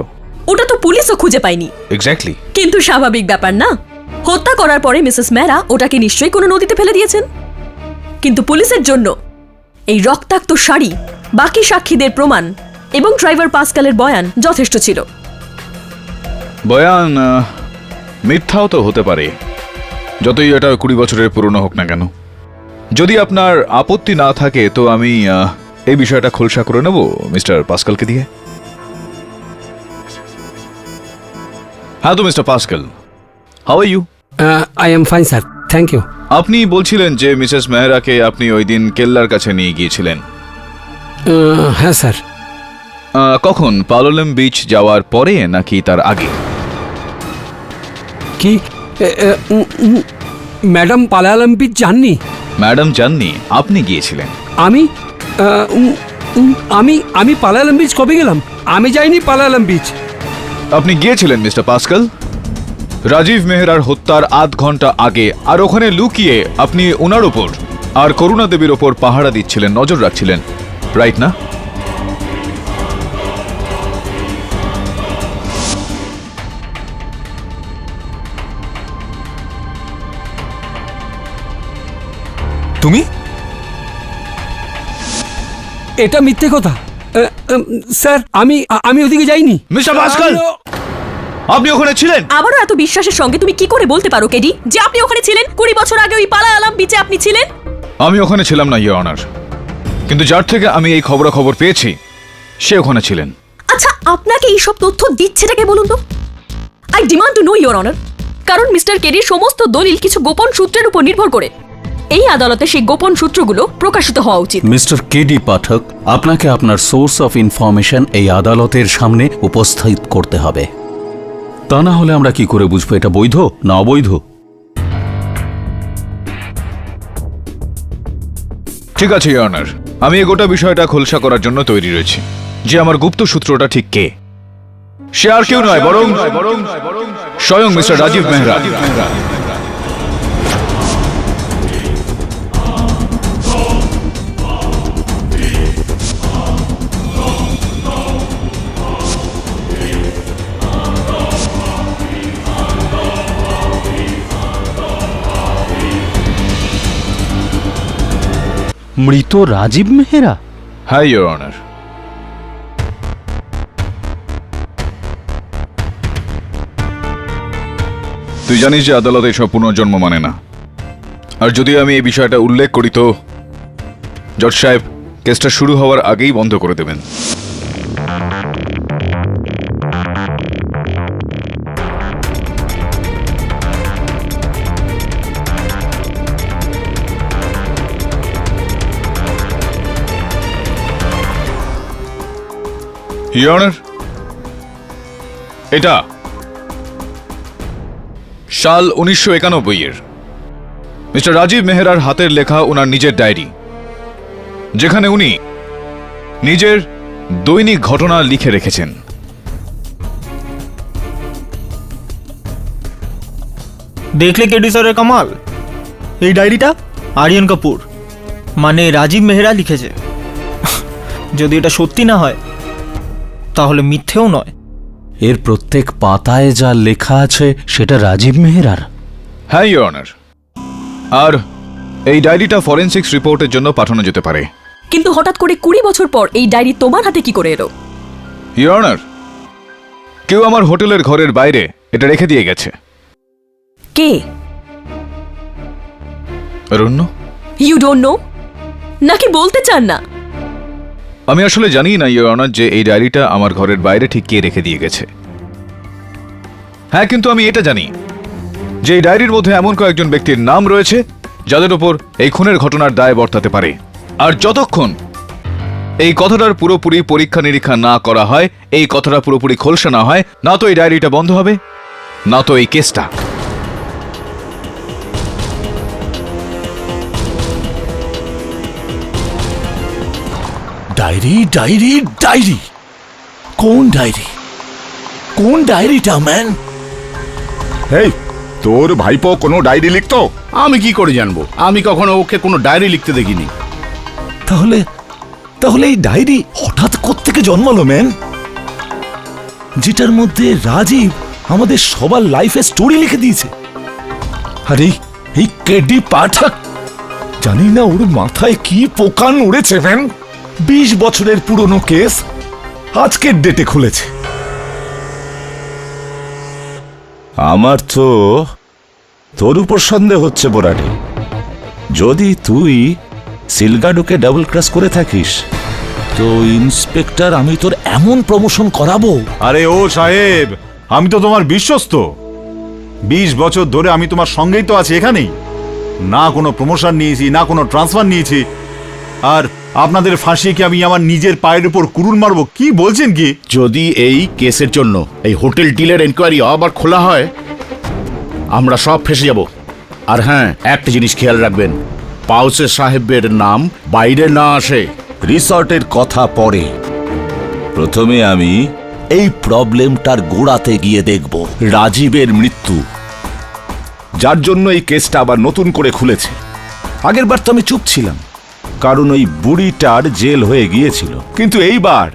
ওটা তো পুলিশও খুঁজে পায়নি। এক্স্যাক্টলি। কিন্তু স্বাভাবিক ব্যাপার না, হত্যা করার পরে মিসেস মেহরা ওটাকে নিশ্চয়ই কোনো নদীতে ফেলে দিয়েছেন। কিন্তু পুলিশের জন্য এই রক্তাক্ত শাড়ি, বাকি সাক্ষীদের প্রমাণ এবং ড্রাইভার পাস্কালের বয়ান যথেষ্ট ছিল। বয়ান মিথ্যাও তো হতে পারে, যতই এটা 20 বছরের পুরনো হোক না কেন। যদি আপনার আপত্তি না থাকে তো আমি এই বিষয়টা খোলসা করে নেব মিস্টার পাস্কালকে দিয়ে। হ্যাঁ তো Mister Pascal, how are you? I am fine sir, thank you. আপনি বলছিলেন যে মিসেস মেহরাকে আপনি ওই দিন কেল্লার কাছে নিয়ে গিয়েছিলেন। হ্যাঁ স্যার। কখন? পালোলেম বিচ যাওয়ার পরে নাকি তার আগে? কি ম্যাডাম পালায়ালাম বিচ যাননি? ম্যাডাম যাননি, আপনি গিয়েছিলেন। আমি আমি আমি পালায়ালাম বিচ কবে গেলাম? আমি যাইনি পালায়ালাম বিচ। আপনি গিয়েছিলেন মিস্টার পাস্কাল রাজীব মেহরার হত্যার আধ ঘন্টা আগে, আর ওখানে লুকিয়ে আপনি ওনার ওপর আর করুণা দেবীর ওপর পাহারা দিচ্ছিলেন, নজর রাখছিলেন, রাইট না? তুমি? এটা মিথ্যে কথা স্যার। আমি ওদিকে যাইনি। মিস্টার পাস্কাল, আপনি ওখানে ছিলেন? আবারও এত বিশ্বাসের সঙ্গে তুমি কি করে বলতে পারো কেডি যে আপনি ওখানে ছিলেন? 20 বছর আগে ওই পালায়ালাম বিচে আপনি ছিলেন? আমি ওখানে ছিলাম না, ইওর অনার, কিন্তু যার থেকে আমি এই খবর পেয়েছি সে ওখানে ছিলেন। আচ্ছা, আপনাকে এই সব তথ্য দিচ্ছেটাকে বলুন তো? I demand to know your honour, কারণ মিস্টার কেডির সমস্ত দলিল কিছু গোপন সূত্রের উপর নির্ভর করে। এই আদালতে সেই গোপন সূত্রগুলো প্রকাশিত হওয়া উচিত। মিস্টার কেডি পাঠক, আপনাকে আপনার সোর্স অফ ইনফরমেশন এই আদালতের সামনে উপস্থিত করতে হবে, তা না হলে আমরা কি করে বুঝবো এটা বৈধ না অবৈধ? ঠিক আছে ইওর অনার, আমি এই গোটা বিষয়টা খোলসা করার জন্য তৈরি রয়েছি যে আমার গুপ্ত সূত্রটা ঠিক কে। সে আর কেউ নয় বরং স্বয়ং মিস্টার রাজীব মেহরা। মৃত রাজীব মেহরা? হ্যাঁ ইয়োর অনার। তুই জানিস যে আদালত এসব পুনর্জন্ম মানে না, আর যদি আমি এই বিষয়টা উল্লেখ করি তো জজ সাহেব কেসটা শুরু হওয়ার আগেই বন্ধ করে দেবেন। ইয়োর অনার, এটা সাল 1991-এর মিস্টার রাজীব মেহরার হাতের লেখা ওনার নিজের ডায়েরি, যেখানে উনি নিজের দৈনিক ঘটনা লিখে রেখেছেন। দেখলে কেডি স্যারের কামাল? এই ডায়েরিটা আরিয়ান কাপুর মানে রাজীব মেহরা লিখেছে। যদি এটা সত্যি না হয় তাহলে মিথ্যেও নয়। এর প্রত্যেক পাতায় যা লেখা আছে সেটা রাজীব মেহরার? হ্যাঁ ইয়োর অনার, আর এই ডায়েরিটা ফরেনসিক্স রিপোর্টের জন্য পাঠানো যেতে পারে। কিন্তু হঠাৎ করে 20 বছর পর এই ডায়েরি তোমার হাতে কি করে এলো? ইয়োর অনার, কেউ আমার হোটেলের ঘরের বাইরে এটা রেখে দিয়ে গেছে। কে? অরণ্য। You don't know? নাকি বলতে চান না? আমি আসলে জানি না ইয়োর অনার যে এই ডায়েরিটা আমার ঘরের বাইরে ঠিক কে রেখে দিয়ে গেছে। হ্যাঁ, কিন্তু আমি এটা জানি যে এই ডায়েরির মধ্যে এমন কয়েকজন ব্যক্তির নাম রয়েছে যাদের ওপর এই খুনের ঘটনার দায় বর্তাতে পারে। আর যতক্ষণ এই কথাটার পুরোপুরি পরীক্ষা নিরীক্ষা না করা হয়, এই কথাটা পুরোপুরি খোলসা না হয়, না তো এই ডায়েরিটা বন্ধ হবে, না তো এই কেসটা। ডায়েরি ডায়েরি ডায়েরি, কোন ডায়েরি? কোন ডায়েরিটা ম্যান? এই তোর ভাইপো কোনো ডায়েরি লিখতো? আমি কি করে জানবো? আমি কখনো ওকে কোনো ডায়েরি লিখতে দেখিনি। তাহলে তাহলে এই ডায়েরি হঠাৎ কোত্থেকে জন্মালো ম্যান? যেটার মধ্যে রাজীব আমাদের সবার লাইফে স্টোরি লিখে দিয়েছে। আরে এই কেডি পাঠক, জানি না ওর মাথায় কি পোকা নড়েছে ম্যান। 20 বছরের পুরনো কেস আজকের ডেটে খুলেছে। আমার তো তোর উপর সন্দেহ হচ্ছে বোরাডি। যদি তুই সিলগাডোকে ডাবল ক্রস করে থাকিস তো ইন্সপেক্টর আমি তোর এমন প্রমোশন করাবো। আরে ও সাহেব, আমি তো তোমার বিশ্বস্ত। 20 বছর ধরে আমি তোমার সঙ্গেই তো আছি এখানেই। না কোনো প্রমোশন নিয়েছি, না কোনো ট্রান্সফার নিয়েছি। আর আপনাদের ফাঁসিয়ে কি আমি আমার নিজের পায়ের উপর কুড়ুল মারবো? কি বলছেন কি? যদি এই কেসের জন্য এই হোটেল ডিলের এনকোয়ারি আবার খোলা হয়, আমরা সব ফেসে যাব। আর হ্যাঁ, একটা জিনিস খেয়াল রাখবেন, পাউসে সাহেবের নাম বাইরে না আসে। রিসর্টের কথা পরে, প্রথমে আমি এই প্রবলেমটার গোড়াতে গিয়ে দেখব। রাজীবের মৃত্যু, যার জন্য এই কেসটা আবার নতুন করে খুলেছে। আগের বার তো আমি চুপ ছিলাম, কারণ ওই বুড়িটার জেল হয়ে গিয়েছিল। কিন্তু এইবার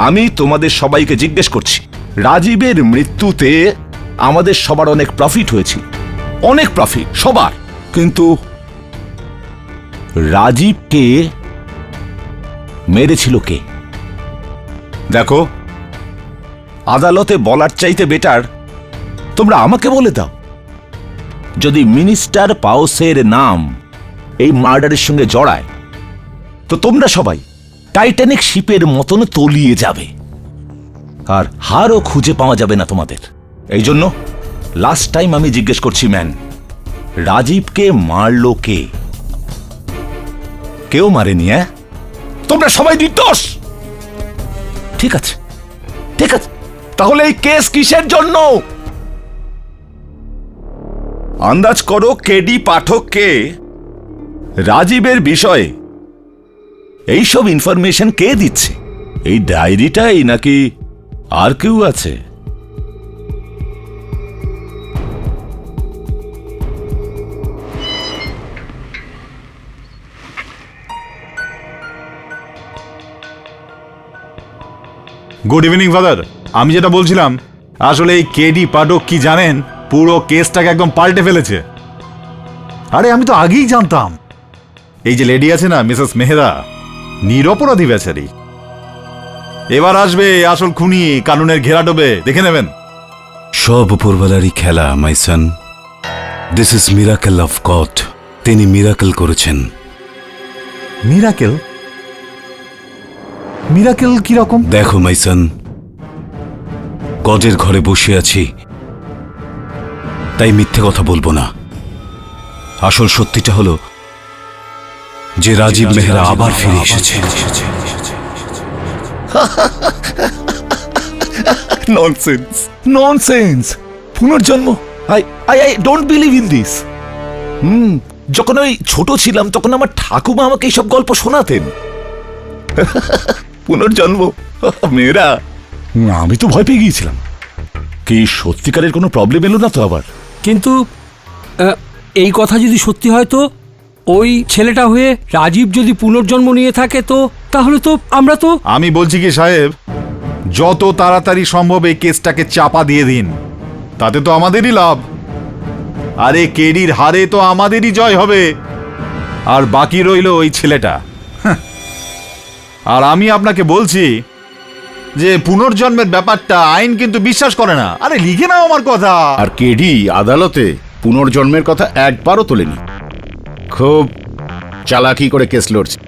আমি তোমাদের সবাইকে জিজ্ঞেস করছি, রাজীবের মৃত্যুতে আমাদের সবার অনেক প্রফিট হয়েছিল, অনেক প্রফিট সবার। কিন্তু রাজীবকে মেরেছিল কে? দেখো, আদালতে বলার চাইতে বেটার তোমরা আমাকে বলে দাও। যদি মিনিস্টার পাউসের নাম এই মার্ডারের সঙ্গে জড়ায় তো তোমরা সবাই টাইটানিক শিপের মতন তলিয়ে যাবে, আর হারও খুঁজে পাওয়া যাবে না তোমাদের। এই জন্য লাস্ট টাইম আমি জিজ্ঞেস করছি ম্যান, রাজীবকে মারলো কে? কেউ মারেনি? তোমরা সবাই নির্দোষ। ঠিক আছে, ঠিক আছে, তাহলে এই কেস কিসের জন্য? আন্দাজ করো কেডি পাঠককে রাজীবের বিষয়ে এইসব ইনফরমেশন কে দিচ্ছে? এই ডায়েরিটাই নাকি আর কেউ আছে? Good evening father. আমি যেটা বলছিলাম, আসলে এই কেডি পাঠক কি জানেন, পুরো কেসটাকে একদম পাল্টে ফেলেছে। আরে আমি তো আগেই জানতাম এই যে লেডি আছে না মিসেস মেহরা, নিরপরাধী বেচারি। এবার আসবে আসল খুনি, কানুনের ঘেরা ডোবে, দেখে নেবেন। সব উপরওয়ালারই খেলা my son. This is miracle of God. তিনি মিরাকেল করেছেন। মিরাকেল? মিরাকেল কিরকম? দেখো মাই সন, গডের ঘরে বসে আছি, তাই মিথ্যে কথা বলবো না। আসল সত্যিটা হলো যে রাজীব মেহরা আবার ফিরে এসেছে। Nonsense, nonsense. পুনর্জন্ম? I I I don't believe in this. যখন আমি ছোট ছিলাম তখন আমার ঠাকুমা আমাকে এইসব গল্প শোনাতেন। পুনর্জন্ম? মেয়েরা, আমি তো ভয় পেয়ে গিয়েছিলাম। কি সত্যিকারের কোনো প্রবলেম এলো না তো আবার? কিন্তু এই কথা যদি সত্যি হয় তো ওই ছেলেটা হয়ে রাজীব যদি পুনর্জন্ম নিয়ে থাকে তো তাহলে তো আমরা তো... আমি বলছি কি সাহেব, যত তাড়াতাড়ি সম্ভব এই কেসটাকে চাপা দিয়ে দিন, তাতে তো আমাদেরই লাভ। আরে কেডির হারে তো আমাদেরই জয় হবে, আর বাকি রইল ওই ছেলেটা। হাহ। আর আমি আপনাকে বলছি যে পুনর্জন্মের ব্যাপারটা আইন কিন্তু বিশ্বাস করে না। আরে লিখে নাও আমার কথা। আর কেডি আদালতে পুনর্জন্মের কথা একবারও তোলেনি। খুব চালাকি করে কেস লড়ছে।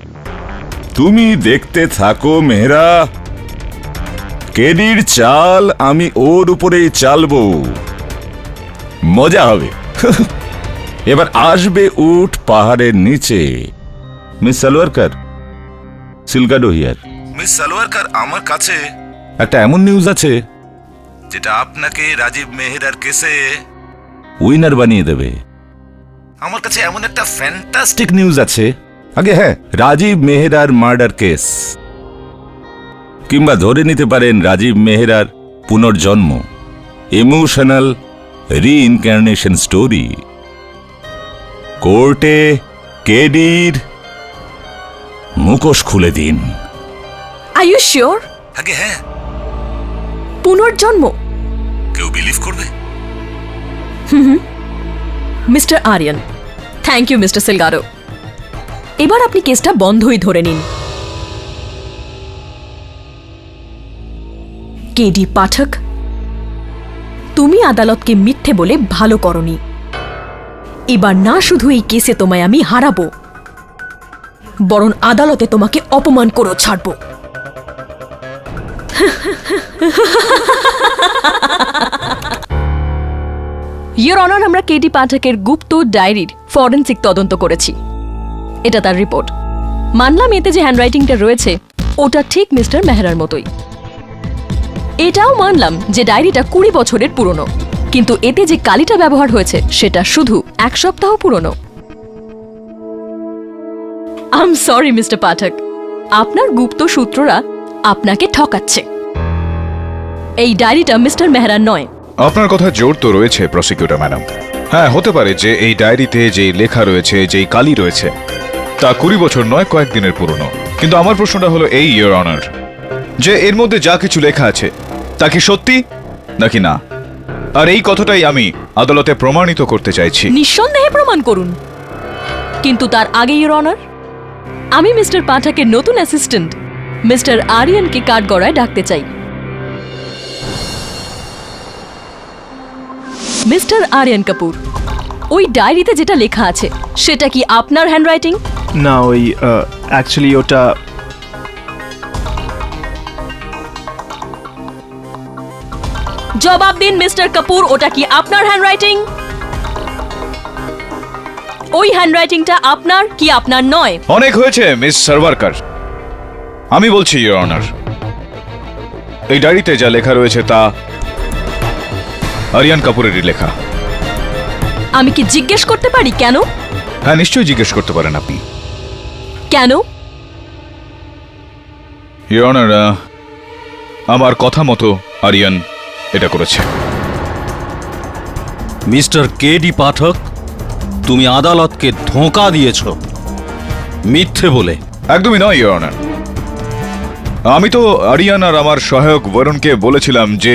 তুমি দেখতে থাকো মেহরা, কেডির চাল আমি ওর উপরেই চালবো, মজা হবে। এবার আসবে উট পাহাড়ের নিচে। Miss Salwarkar, Silgado here. Miss Salwarkar, আমার কাছে একটা এমন নিউজ আছে যেটা আপনাকে রাজীব মেহরার কেসে উইনার বানিয়ে দেবে। আমার কাছে এমন একটা ফ্যান্টাস্টিক নিউজ আছে। আগে হ্যাঁ, রাজীব মেহরার মার্ডার কেস, কিংবা ধরে নিতে পারেন রাজীব মেহরার পুনর্জন্ম, ইমোশনাল রিইনকার্নেশন স্টোরি। কোর্টে কেডির মুখোশ খুলে দিন। Are you sure? আগে হ্যাঁ। পুনর্জন্ম? কেউ বিলিভ করবে? Mister Aryan, thank you mister Selgado. এবার আপনি কেসটা বন্ধই ধরে নিন। কেডি পাঠক, তুমি আদালতকে মিথ্যে বলে ভালো করনি। এবার না শুধু এই কেসে তোমায় আমি হারাবো, বরং আদালতে তোমাকে অপমান করেও ছাড়বো। ইয়োর অনার, আমরা কেডি পাঠকের গুপ্ত ডায়েরির ফরেনসিক তদন্ত করেছি। এটা তার রিপোর্ট। মানলাম এতে যে হ্যান্ডরাইটিংটা রয়েছে ওটা ঠিক মিস্টার মেহরার মতোই। এটাও মানলাম যে ডায়েরিটা 20 বছরের পুরনো, কিন্তু এতে যে কালিটা ব্যবহার হয়েছে সেটা শুধু 1 সপ্তাহ পুরনো। আই এম সরি মিস্টার পাঠক, আপনার গুপ্ত সূত্ররা আপনাকে ঠকাচ্ছে। এই ডায়েরিটা মিস্টার মেহরার নয়। আপনার কথা জোর তো রয়েছে প্রসিকিউটর ম্যাডাম। হ্যাঁ, হতে পারে যে এই ডায়েরিতে যেই লেখা রয়েছে, যেই কালি রয়েছে, তা 20 বছর নয়, কয়েকদিনের পুরনো। কিন্তু আমার প্রশ্নটা হলো এই, ইয়োর অনার, যে এর মধ্যে যা কিছু লেখা আছে তা কি সত্যি নাকি না? আর এই কথাটাই আমি আদালতে প্রমাণিত করতে চাইছি। নিঃসন্দেহে প্রমাণ করুন, কিন্তু তার আগে ইয়োর অনার, আমি মিস্টার পাঠকের নতুন অ্যাসিস্ট্যান্ট মিস্টার আরিয়ানকে কাঠগড়ায় ডাকতে চাই। মিস্টার আরিয়ান কাপুর, ওই ডায়েরিতে যেটা লেখা আছে সেটা কি আপনার হ্যান্ডরাইটিং? না, ওই অ্যাকচুয়ালি ওটা... জবাব দিন মিস্টার কাপুর, ওটা কি আপনার হ্যান্ডরাইটিং? ওই হ্যান্ডরাইটিংটা আপনার কি আপনার নয়? অনেক হয়েছে মিস সারওয়ারকার, আমি বলছি ইয়োর অনার, এই ডায়েরিতে যা লেখা রয়েছে তা আরিয়ান কাপুরেরই লেখা। আমি কি জিজ্ঞেস করতে পারি কেন? হ্যাঁ, নিশ্চয়ই জিজ্ঞেস করতে পারেন আপনি। কেন? ইয়োর অনার, আমার কথা মতো আরিয়ান এটা করেছে। মিস্টার কেডি পাঠক, তুমি আদালতকে ধোঁকা দিয়েছ মিথ্যে বলে। একদমই নয় ইয়োর অনার। আমি তো আরিয়ান আর আমার সহায়ক বরুণকে বলেছিলাম যে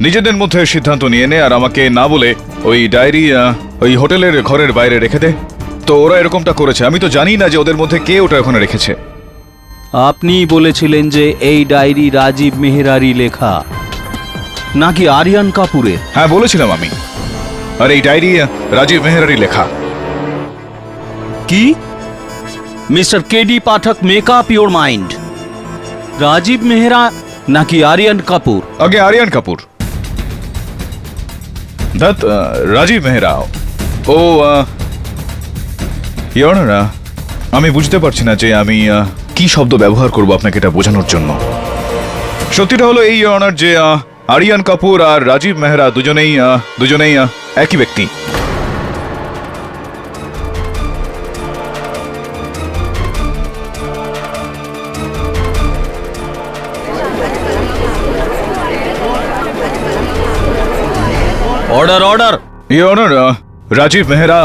নিজেদের মধ্যে সিদ্ধান্ত নিয়ে নে, আর আমাকে না বলে ওই ডায়েরি ওই হোটেলের ঘরের বাইরে রেখে দে, তো ওরা এরকমটা করেছে, আমি তো জানি না যে ওদের মধ্যে কে ওটা ওখানে রেখেছে। আপনি বলেছিলেন যে এই ডায়েরি রাজীব মেহরারই লেখা, নাকি আরিয়ান কাপুরের? হ্যাঁ বলেছিলাম আমি, আর এই ডায়েরি রাজীব মেহরারই লেখা। কি? Mister KD Pathak, make up your mind. Rajiv Mehra নাকি আরিয়ান কাপুর? আগে আরিয়ান কাপুর, দত্ত রাজীব মেহরা। ও ইওর অনার, আমি বুঝতে পারছি না যে আমি কি শব্দ ব্যবহার করব আপনাকে এটা বোঝানোর জন্য। সত্যিটা হলো এই ইওর অনার যে আরিয়ান কাপুর আর রাজীব মেহরা দুজনেই একই ব্যক্তি। Order order. Your honour, Rajiv Mehra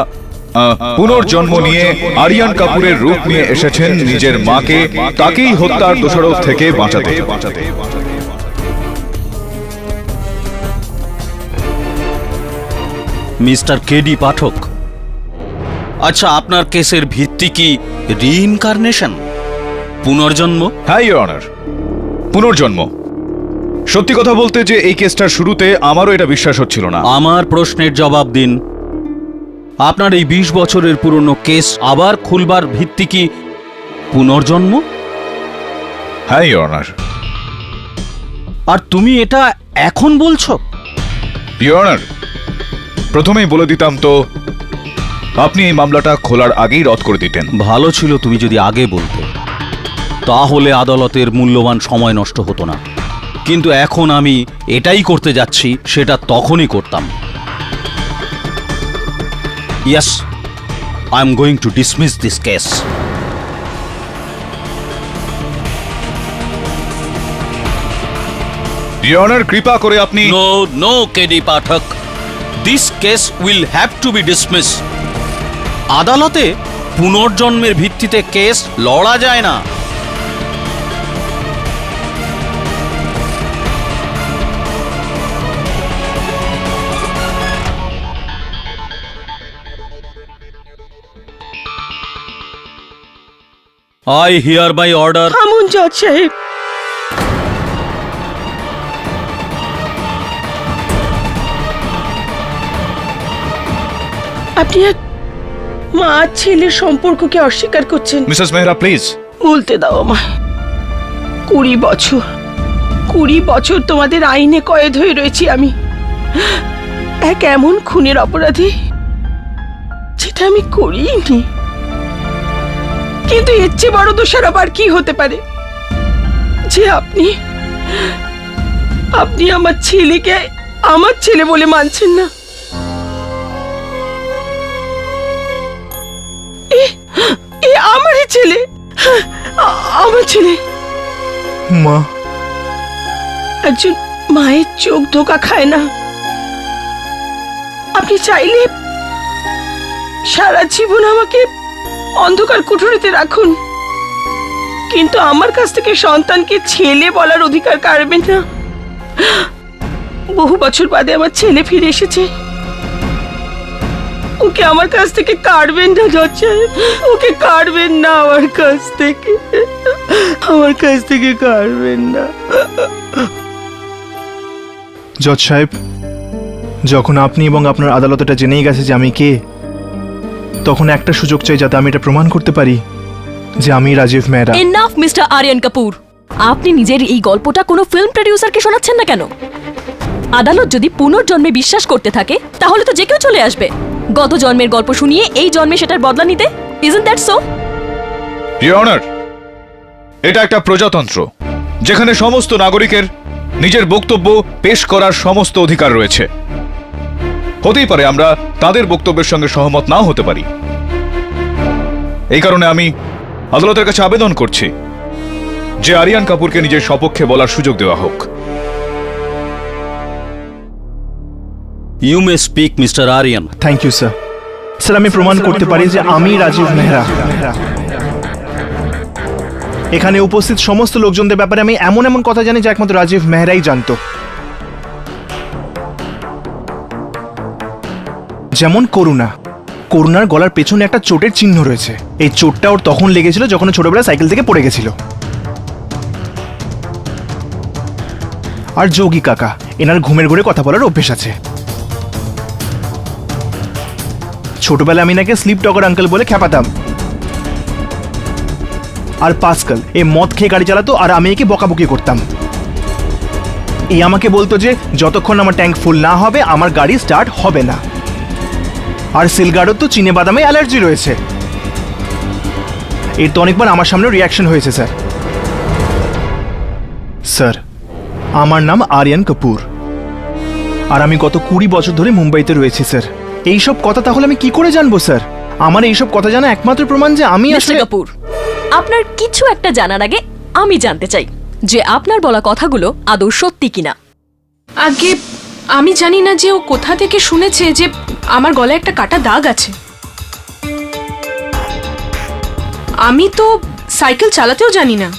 পুনর্জন্ম নিয়ে আরিয়ান কাপুরের রূপ নিয়ে এসেছেন নিজের মাকে তাকেই হত্যার দোষারোপ থেকে বাঁচাতে। মিস্টার কেডি পাঠক, আচ্ছা আপনার কেসের ভিত্তি কি রিইনকারনেশন, পুনর্জন্ম? হ্যাঁ ইওর অনার, পুনর্জন্ম। সত্যি কথা বলতে যে এই কেসটার শুরুতে আমারও এটা বিশ্বাস হচ্ছিল না। আমার প্রশ্নের জবাব দিন। আপনার এই 20 বছরের পুরনো কেস আবার খুলবার ভিত্তি কি পুনর্জন্ম? হ্যাঁ ইওর অনার। আর তুমি এটা এখন বলছো? ইওর অনার, প্রথমেই বলে দিতাম তো আপনি এই মামলাটা খোলার আগেই রদ করে দিতেন। ভালো ছিল তুমি যদি আগে বলতে, তাহলে আদালতের মূল্যবান সময় নষ্ট হতো না। কিন্তু এখন আমি এটাই করতে যাচ্ছি, সেটা তখনই করতাম। Yes, I am going to dismiss this case. Your honour, কৃপা করে আপনি। No no KD Pathak, this case will have to be dismiss. আদালতে পুনর্জন্মের ভিত্তিতে কেস লড়া যায় না। I hereby order. থামুন জজ সাহেব। আপনি এক মা ছেলের সম্পর্ককে অস্বীকার করছেন। Mrs Mehra please. বলতে দাও আমায়। 20 বছর তোমাদের আইনে কয়েদ হয়ে রয়েছি আমি, এক এমন খুনের অপরাধী যেটা আমি করিনি। কিন্তু এর চেয়ে বড় দোষারোপ আর কি হতে পারে যে আপনি আমার ছেলেকে আমার ছেলে বলে মানছেন না। এ আমারই ছেলে, আমার ছেলে। মা, একজন মায়ের চোখ ধোকা খায় না। আপনি চাইলে সারা জীবন আমাকে অন্ধকার কুঠুরিতে রাখুন, কিন্তু আমার কাছ থেকে সন্তানকে ছেলে বলার অধিকার কাড়বেন না। বহু বছর বাদে আমার ছেলে ফিরে এসেছে, ওকে আমার কাছ থেকে কাড়বেন না জজ সাহেব, ওকে কাড়বেন না আমার কাছ থেকে কাড়বেন না। জজ সাহেব, যখন আপনি এবং আপনার আদালত এটা জেনেই গেছে যে আমি কে, তখন একটা সুযোগ চাই যাতে আমি এটা প্রমাণ করতে পারি যে আমি রাজীব মেহরা। এনাফ মিস্টার আরিয়ান কাপুর, আপনি নিজের এই গল্পটা কোনো ফিল্ম প্রডিউসারকে শোনাচ্ছেন না কেন? আদালত যদি পুনর্জন্মে বিশ্বাস করতে থাকে তাহলে তো যে কেউ চলে আসবে গত জন্মের গল্প শুনিয়ে এই জন্মে সেটার বদলা নিতে। Isn't that so? Your honour, এটা একটা প্রজাতন্ত্র যেখানে সমস্ত নাগরিকের নিজের বক্তব্য পেশ করার সমস্ত অধিকার রয়েছে। হতেই পারে আমরা তাদের বক্তব্যের সঙ্গে সহমত নাও হতে পারি। এই কারণে আমি আদালতের কাছে আবেদন করছি যে আরিয়ান কাপুরকে নিজের সপক্ষে বলার সুযোগ দেওয়া হোক। You may speak Mister Aryan. Thank you sir. Sir, আমি প্রমাণ করতে পারি যে আমি রাজীব মেহরা। এখানে উপস্থিত সমস্ত লোকজনদের ব্যাপারে আমি এমন এমন কথা জানি যা একমাত্র রাজীব মেহরাই জানতো। যেমন করুণা, করুণার গলার পেছনে একটা চোটের চিহ্ন রয়েছে। এই চোটটা ওর তখন লেগেছিল যখন ও ছোটবেলায় সাইকেল থেকে পড়ে গেছিল। আর যোগী কাকা, এনার ঘুমের ঘরে কথা বলার অভ্যেস আছে। ছোটবেলায় আমি নাকি স্লিপ টকার আঙ্কেল বলে খেপাতাম। আর পাস্কাল এ মদ খেয়ে গাড়ি চালাতো আর আমি একে বকাবকি করতাম। এই আমাকে বলতো যে যতক্ষণ আমার ট্যাঙ্ক ফুল না হবে আমার গাড়ি স্টার্ট হবে না। আর সিলগার্ডও তো চিনে বাদামে অ্যালার্জি রয়েছে। এর তো অনেকবার আমার সামনে রিয়াকশন হয়েছে স্যার। স্যার, আমার নাম আরিয়ান কাপুর আর আমি গত 20 বছর ধরে মুম্বাইতে রয়েছি স্যার। এইসব কথা তাহলে আমি কি করে জানবো স্যার? আমার এইসব কথা জানা একমাত্র প্রমাণ যে আমি মিস্টার আসলে কাপুর, আপনার কিছু একটা জানার আগে আমি জানতে চাই যে আপনার বলা কথাগুলো আদৌ সত্যি কিনা। আগে আমি জানি না যে ও কোথা থেকে শুনেছে যে আমার গলায় একটা কাটা দাগ আছে। আমি তো সাইকেল চালাতেও জানি না।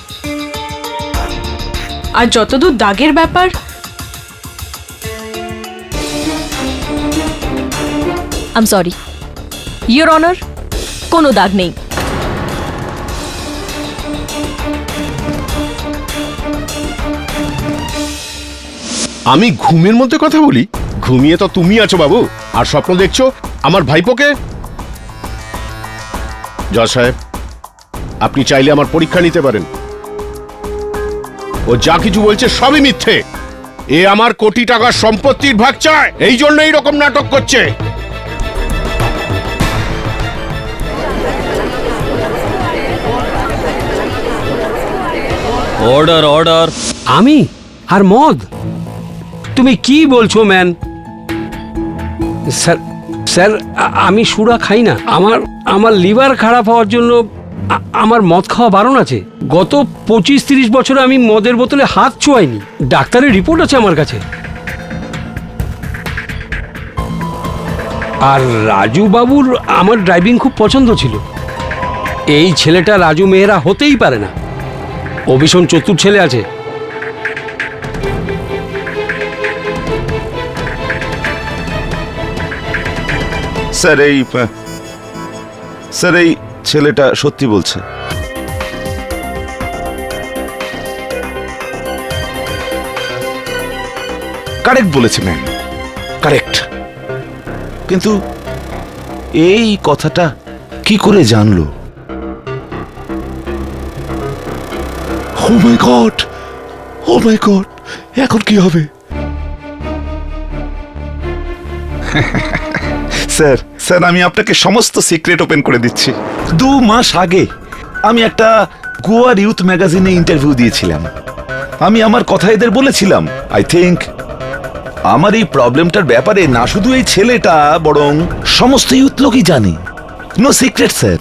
আর যতদূর দাগের ব্যাপার, I am sorry your honour, কোনো দাগ নেই। আমি ঘুমের মধ্যে কথা বলি? ঘুমিয়ে তো তুমি আছো বাবু, আর স্বপ্ন দেখছো আমার ভাইপোকে। জজ সাহেব, আপনি চাইলে আমার পরীক্ষা নিতে পারেন। ও যা কিছু বলছে সবই মিথ্যে। এ আমার কোটি টাকার সম্পত্তির ভাগ চায়, এই জন্য এইরকম নাটক করছে। Order order. আমি আর মদ? তুমি কি বলছো ম্যান? স্যার স্যার, আমি সুরা খাই না। আমার লিভার খারাপ হওয়ার জন্য আমার মদ খাওয়া বারণ আছে। গত 25-30 বছরে আমি মদের বোতলে হাত ছোঁয়াইনি। ডাক্তারের রিপোর্ট আছে আমার কাছে। আর রাজু বাবুর আমার ড্রাইভিং খুব পছন্দ ছিল। এই ছেলেটা রাজু মেহরা হতেই পারে না। ও ভীষণ চতুর ছেলে আছে। স্যার এই ছেলেটা সত্যি বলছে। কারেক্ট বলেছে ম্যাম, কারেক্ট। কিন্তু এই কথাটা কি করে জানলো? ও my god, O my god, এখন কি হবে? স্যার আমি আপনাকে সমস্ত সিক্রেট ওপেন করে দিচ্ছি। 2 মাস আগে আমি একটা গোয়ার ইউথ ম্যাগাজিনে ইন্টারভিউ দিয়েছিলাম। আমি আমার কথা এদের বলেছিলাম, আই থিঙ্ক আমার এই প্রবলেমটার ব্যাপারে না শুধু এই ছেলেটা, বরং সমস্ত ইউথ লোকই জানে। No secret sir.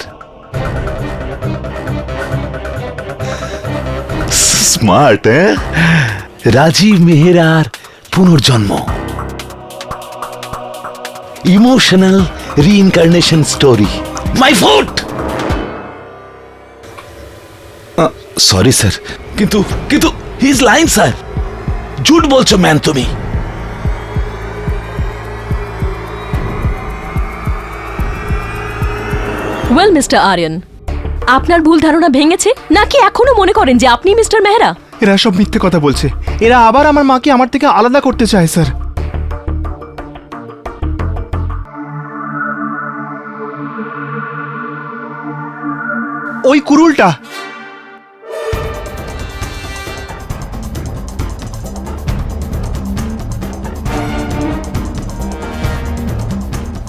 Smart, Rajiv মেহরার পুনর্জন্ম, emotional reincarnation story. My foot. Sorry sir, কিন্তু হি ইজ লাইং স্যার। ঝুট বলছো ম্যান তুমি। ওয়েল মিস্টার আরিয়ান, আপনার ভুল ধারণা ভেঙেছে নাকি এখনো মনে করেন যে আপনি মিস্টার মেহরা? এরা সব মিথ্যে কথা বলছে। এরা আবার আমার মাকে আমার থেকে আলাদা করতে চায় স্যার। ওই কুরুলটা।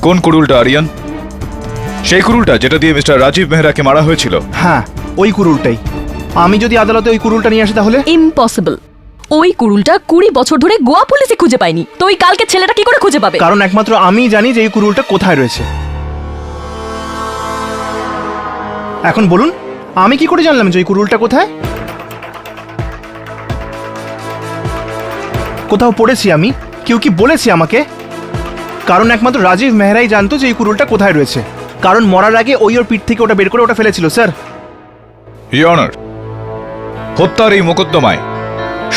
কোন কুড়ুলটা আরিয়ান? সেই কুড়ুলটা যেটা দিয়ে মিস্টার রাজীব মেহরাকে মারা হয়েছিল? হ্যাঁ, ওই কুরুলটাই। আমি যদি আদালতে ওই কুরুলটা নিয়ে আসি তাহলে? ইম্পসিবল। ওই কুরুলটা 20 বছর ধরে গোয়া পুলিশে খুঁজে পায়নি, তো ওই কালকে ছেলেটা কি করে খুঁজে পাবে? কারণ একমাত্র আমি জানি যে এই কুরুলটা কোথায় রয়েছে। এখন বলুন, আমি কি করে জানলাম যে এই কুরুলটা কোথায়? কোথাও পড়েছি আমি? কেউ কি বলেছি আমাকে? কারণ একমাত্র রাজীব মেহরাই জানতো যে এই কুরুলটা কোথায় রয়েছে। কারণ মরার আগে ওই ওর পিঠ থেকে ওটা বের করে ওটা ফেলেছিল স্যার। ইওর অনার, হত্যার এই মোকদ্দমায়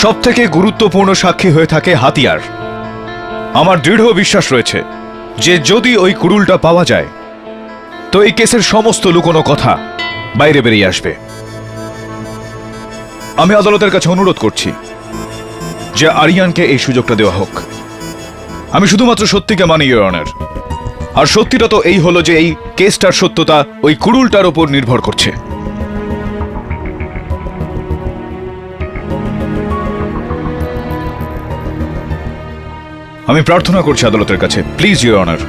সবথেকে গুরুত্বপূর্ণ সাক্ষী হয়ে থাকে হাতিয়ার। আমার দৃঢ় বিশ্বাস রয়েছে যে যদি ওই কুড়ুলটা পাওয়া যায় তো এই কেসের সমস্ত লুকোনো কথা বাইরে বেরিয়ে আসবে। আমি আদালতের কাছে অনুরোধ করছি যে আরিয়ানকে এই সুযোগটা দেওয়া হোক। আমি শুধুমাত্র সত্যিকে মানি, ইওর অনার। আর সত্যিটা তো এই হলো যে এই কেসটার সত্যতা ওই কুড়ুলটার উপর নির্ভর করছে। আমি প্রার্থনা করছি আদালতের কাছে, প্লিজ ইওর অনার,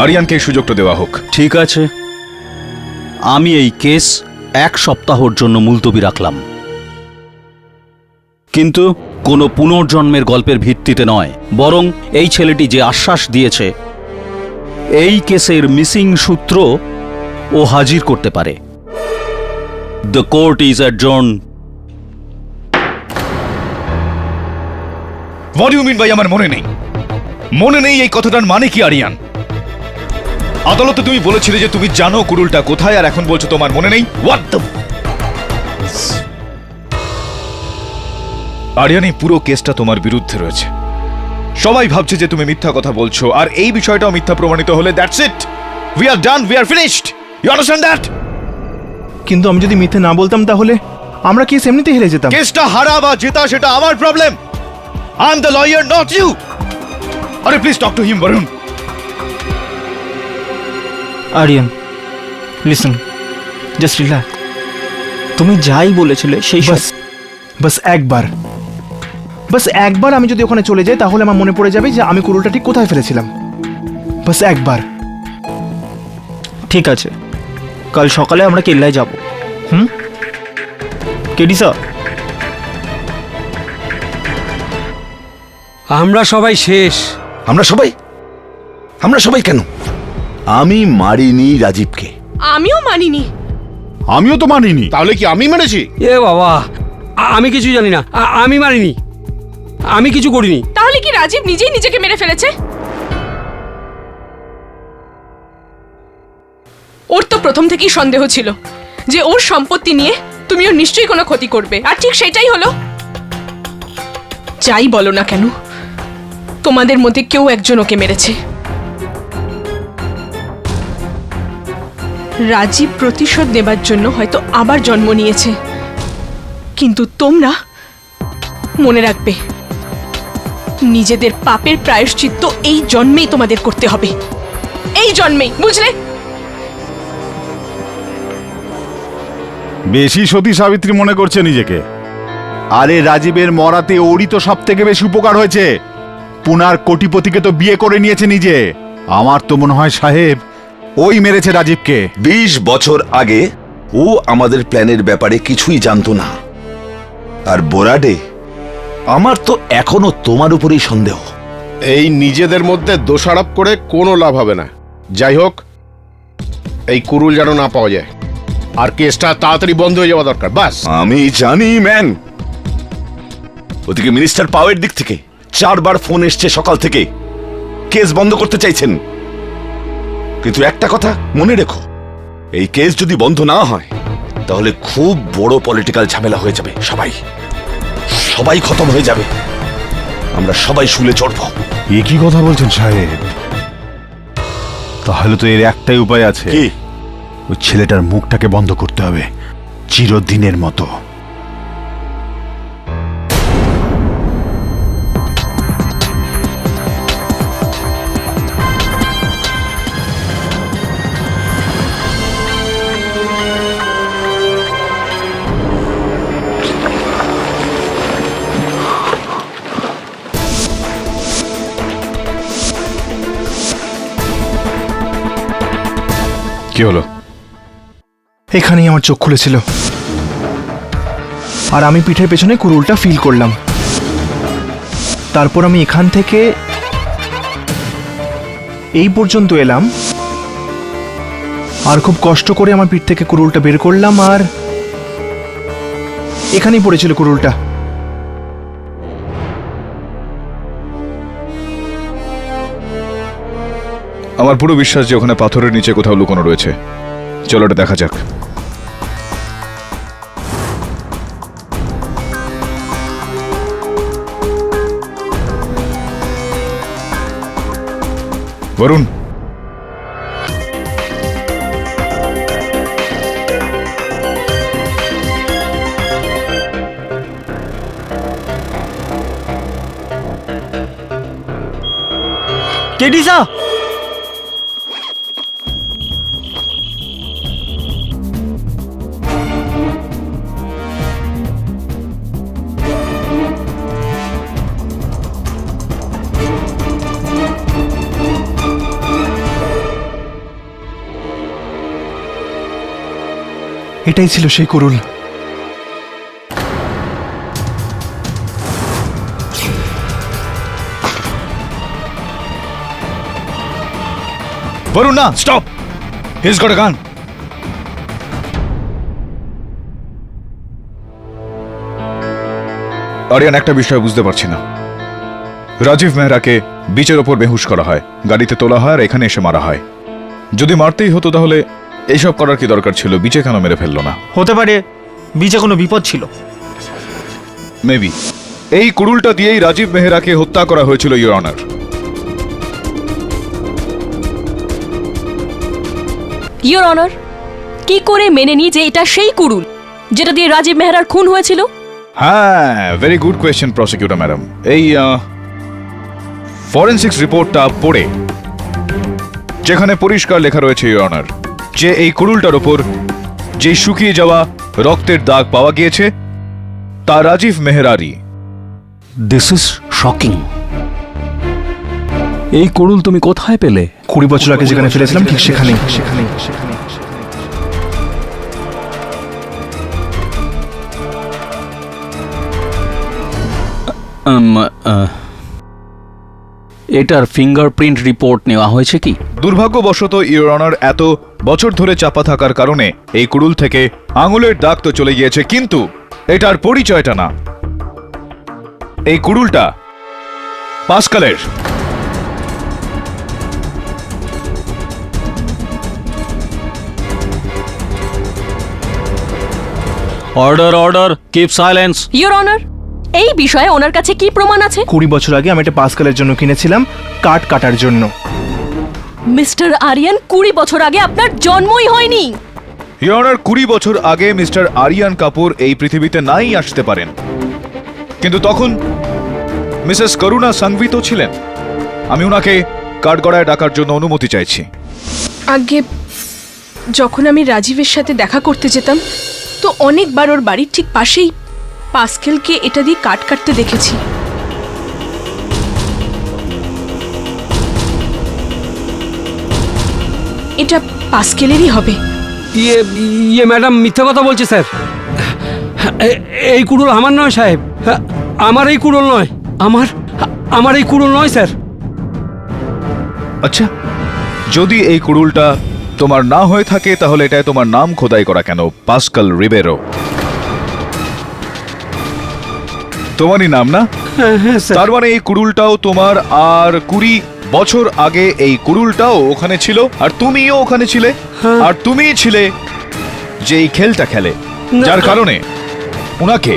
আরিয়ানকে এই সুযোগটা দেওয়া হোক। ঠিক আছে, আমি এই কেস 1 সপ্তাহর জন্য মুলতবি রাখলাম, কিন্তু কোনো পুনর্জন্মের গল্পের ভিত্তিতে নয়, বরং এই ছেলেটি যে আশ্বাস দিয়েছে এই কেসের মিসিং সূত্র ও হাজির করতে পারে। The court is adjourn. What you mean ভাই? আমার মনে নেই, মনে নেই এই কথাটার মানে কি আরিয়ান? আদালতে তুমি বলেছিলে যে তুমি জানো কুড়ুলটা কোথায়, আর এখন বলছো তোমার মনে নেই। হোয়াট দ্য আরিয়ান, এই পুরো কেসটা তোমার বিরুদ্ধে রয়েছে। সবাই ভাবছে যে তুমি মিথ্যা কথা বলছো, আর এই বিষয়টাও মিথ্যা প্রমাণিত হলে that's it, we are done, we are finished. You understand that? কিন্তু আমি যদি মিথ্যে না বলতাম তাহলে আমরা কেস এমনিতেই হেরে যেতাম। কেসটা হারা বা জেতা সেটা আমার problem. I am the lawyer, not you. আরে please talk to him, Varun. Aryan, listen, just relax. তুমি যাই বলেছিলে সেই সব বাস একবার আমি যদি ওখানে চলে যাই তাহলে আমার মনে পড়ে যাবে যে আমি কুড়ুলটা ঠিক কোথায় ফেলেছিলাম। বাস একবার। ঠিক আছে, কাল সকালে আমরা কেল্লায় যাব। KD sir? আমরা সবাই শেষ। আমরা সবাই কেন? আমি মারিনি রাজীবকে। আমিও মানিনি। আমিও তো মানিনি। তাহলে কি আমি মেরেছি? এ বাবা, আমি কিছু জানি না। আমি মারিনি, আমি কিছু করিনি। তাহলে কি রাজীব নিজেই নিজেকে মেরে ফেলেছে? ওর তো প্রথম থেকেই সন্দেহ ছিল যে ওর সম্পত্তি নিয়ে তুমি ওর নিশ্চয়ই কোনো ক্ষতি করবে, আর ঠিক সেটাই হলো। যাই বলো না কেন, তোমাদের মধ্যে কেউ একজন ওকে মেরেছে। রাজীব প্রতিশোধ নেবার জন্য হয়তো আবার জন্ম নিয়েছে, কিন্তু তোমরা মনে রাখবে নিজেদের পাপের প্রায়শ্চিত্ত এই জন্মেই তোমাদের করতে হবে, এই জন্মেই, বুঝলে? বেশি সতী সাবিত্রী মনে করছে নিজেকে। আরে রাজীবের মরাতে ওরই তো সব থেকে বেশি উপকার হয়েছে। পুনার কোটিপতিকে তো বিয়ে করে নিয়েছে নিজে। আমার তো মনে হয় সাহেব ওই মেরেছে রাজীবকে। 20 বছর আগে ও আমাদের প্ল্যানের ব্যাপারে কিছুই জানতো না। আর বোরাডে, আমার তো এখনো তোমার উপরেই সন্দেহ। এই নিজেদের মধ্যে দোষারোপ করে কোনো লাভ হবে না। যাই হোক, এই কুরুল যেন না পাওয়া যায়, আর কেসটা তাড়াতাড়ি বন্ধ হয়ে যাওয়া দরকার। বাস। আমি জানি ম্যান। ওদিকে মিনিস্টার পাওয়ের দিক থেকে 4 বার ফোন এসছে সকাল থেকে, কেস বন্ধ করতে চাইছেন। কিন্তু একটা কথা মনে রেখো, এই কেস যদি বন্ধ না হয় তাহলে খুব বড় পলিটিক্যাল ঝামেলা হয়ে যাবে। সবাই খতম হয়ে যাবে, আমরা সবাই শুলে চড়ব। এ কি কথা বলছেন সাহেব? তাহলে তো এর একটাই উপায় আছে। কি? ওই ছেলেটার মুখটাকে বন্ধ করতে হবে চিরদিনের মতো। কি হলো? এখানেই আমার চোখ খুলেছিল, আর আমি পিঠের পেছনে কুড়ুলটা ফিল করলাম। তারপর আমি এখান থেকে এই পর্যন্ত এলাম, আর খুব কষ্ট করে আমার পিঠ থেকে কুড়ুলটা বের করলাম, আর এখানেই পড়েছিল কুড়ুলটা। আমার পুরো বিশ্বাস যে ওখানে পাথরের নিচে কোথাও লুকোনো রয়েছে। চলো এটা দেখা যাক। বরুণ, কেডি স্যার, এটাই ছিল সেই কুরুল। বরুণ না, stop, he is got a গান। আরিয়ান, একটা বিষয় বুঝতে পারছি না। রাজীব মেহরাকে বিচের ওপর বেহুশ করা হয়, গাড়িতে তোলা হয় আর এখানে এসে মারা হয়। যদি মারতেই হতো তাহলে এইসব করার কি দরকার ছিল? বিচে কেন মেরে ফেললো না? হতে পারে বিচে কোনো বিপদ ছিল। মেবি এই কুড়ুলটা দিয়েই রাজীব মেহরাকে হত্যা করা হয়েছিল, ইওর অনার। ইয়োর অনার, কি করে মেনে নি যে এটা সেই কুড়ুল যেটা দিয়ে রাজীব মেহরার খুন হয়েছিল? হ্যাঁ, very good question prosecutor madam. এই ফরেনসিক্স রিপোর্টটা পড়ে যেখানে পরিষ্কার লেখা রয়েছে, ইওর অনার, যে এই কুড়ুলটার ওপর যে শুকিয়ে যাওয়া রক্তের দাগ পাওয়া গিয়েছে তা রাজীব মেহরারই। This is shocking. এই কুড়ুল তুমি কোথায় পেলে? 20 বছর আগে যেখানে ফেলেছিলাম ঠিক সেখানেই। এটার ফিঙ্গারপ্রিন্ট রিপোর্ট নেওয়া হয়েছে কি? দুর্ভাগ্যবশত ইওর অনার, এত বছর ধরে চাপা থাকার কারণে এই কুড়ুল থেকে আঙুলের দাগ তো চলে গিয়েছে, কিন্তু এটার পরিচয়টা না। এই কুড়ুলটা পাস্কালের। Order, order, keep silence. Your honour, এই বিষয়ে ওনার কাছে কি প্রমাণ আছে? 20 বছর আগে আমি এটা পাস্কালের জন্য কিনেছিলাম, কাঠ কাটার জন্য। মিস্টার আরিয়ান, 20 বছর আগে আপনার জন্মই হয়নি। ইওর অনার, 20 বছর আগে মিস্টার আরিয়ান কাপুর এই পৃথিবীতে নাই আসতে পারেন, কিন্তু তখন মিসেস করুণা সাংভি তো ছিলেন। আমি ওনাকে কাঠগড়ায় ডাকার জন্য অনুমতি চাইছি। আগে যখন আমি রাজীবের সাথে দেখা করতে যেতাম, তো অনেকবার ওর বাড়ির ঠিক পাশেই পাস্কেলকে এটা দিয়ে কাট কাটতে দেখেছি। এটা পাস্কেলেরই হবে। ইয়ে ম্যাডাম, মিথ্যে কথা বলছে স্যার। এই কুড়ুল আমার নয় সাহেব, আমার এই কুড়ুল নয়, আমার এই কুড়ুল নয় স্যার। আচ্ছা, যদি এই কুড়ুলটা তোমার না হয়ে থাকে তাহলে এটায় তোমার নাম খোদাই করা কেন? পাস্কাল রিবেরো, তোমারই নাম না? তার মানে এই কুড়ুলটাও তোমার, আর 20 বছর আগে এই কুড়ুলটাও ওখানে ছিল, আর তুমিও ওখানে ছিলে, আর তুমিই ছিলে যে এই খেলটা খেলে, যার কারণে ওনাকে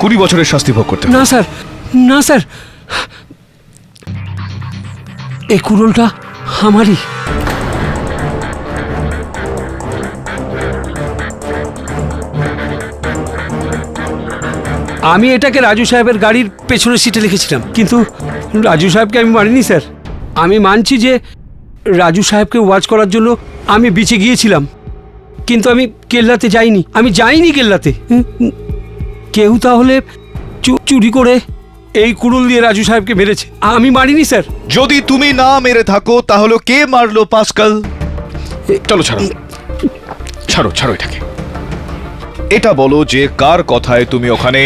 20 বছরের শাস্তি ভোগ করতে। না স্যার, না স্যার, এই কুড়ুলটা আমারই। আমি এটাকে রাজু সাহেবের গাড়ির পেছনের সিটে লিখেছিলাম, কিন্তু রাজু সাহেবকে আমি মারিনি স্যার। আমি মানছি যে রাজু সাহেবকে ওয়াচ করার জন্য আমি বিচে গিয়েছিলাম, কিন্তু আমি কেল্লাতে যাইনি। আমি যাইনি কেল্লাতে। কেউ তাহলে চুরি করে এই কুড়ুল দিয়ে রাজু সাহেবকে মেরেছে, আমি মারিনি স্যার। যদি তুমি না মেরে থাকো তাহলে কে মারলো পাস্কাল? চলো ছাড়ো, ছাড়ো ছাড়ো এটাকে। এটা বলো যে কার কথায় তুমি ওখানে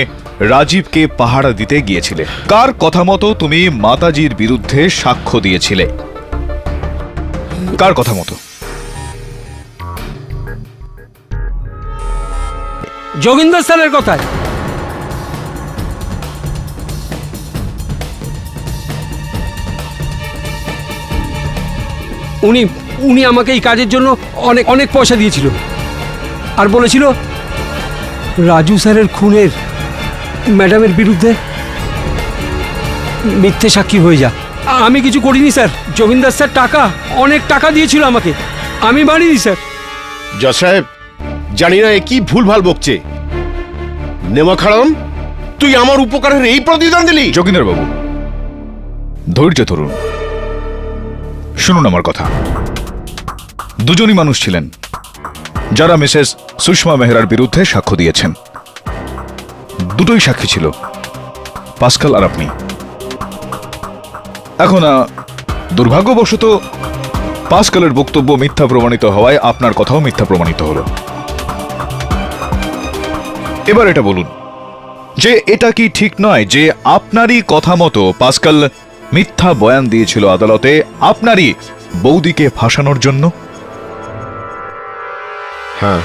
রাজীবকে পাহারা দিতে গিয়েছিলে, কার কথা মতো তুমি মাতাজির বিরুদ্ধে সাক্ষ্য দিয়েছিলে, কার কথা মতো? যোগিন্দর স্যারের কথায়। উনি আমাকে এই কাজের জন্য অনেক অনেক পয়সা দিয়েছিল, আর বলেছিল রাজু স্যারের খুনের ম্যাডামের বিরুদ্ধে মিথ্যে সাক্ষী হয়ে যা। আমি কিছু করিনি স্যার। জমিন্দার স্যার অনেক টাকা দিয়েছিল আমাকে, আমি মারিনি স্যার। জজ সাহেব, জানি না এ কি ভুলভাল বকছে। নেমা খাড়াম, তুই আমার উপকারের এই প্রতিদান দিলি? যোগিন্দর বাবু, ধৈর্য ধরুন। শুনুন আমার কথা। দুজনই মানুষ ছিলেন যারা মিসেস সুষমা মেহরার বিরুদ্ধে সাক্ষ্য দিয়েছেন। দুটোই সাক্ষী ছিল, পাস্কাল আর আপনি। এখন দুর্ভাগ্যবশত পাস্কালের বক্তব্য মিথ্যা প্রমাণিত হওয়ায় আপনার কথাও মিথ্যা প্রমাণিত হলো। এবার এটা বলুন যে এটা কি ঠিক নয় যে আপনারই কথা মতো পাস্কাল মিথ্যা বয়ান দিয়েছিল আদালতে আপনারই বৌদিকে ফাঁসানোর জন্য? হ্যাঁ।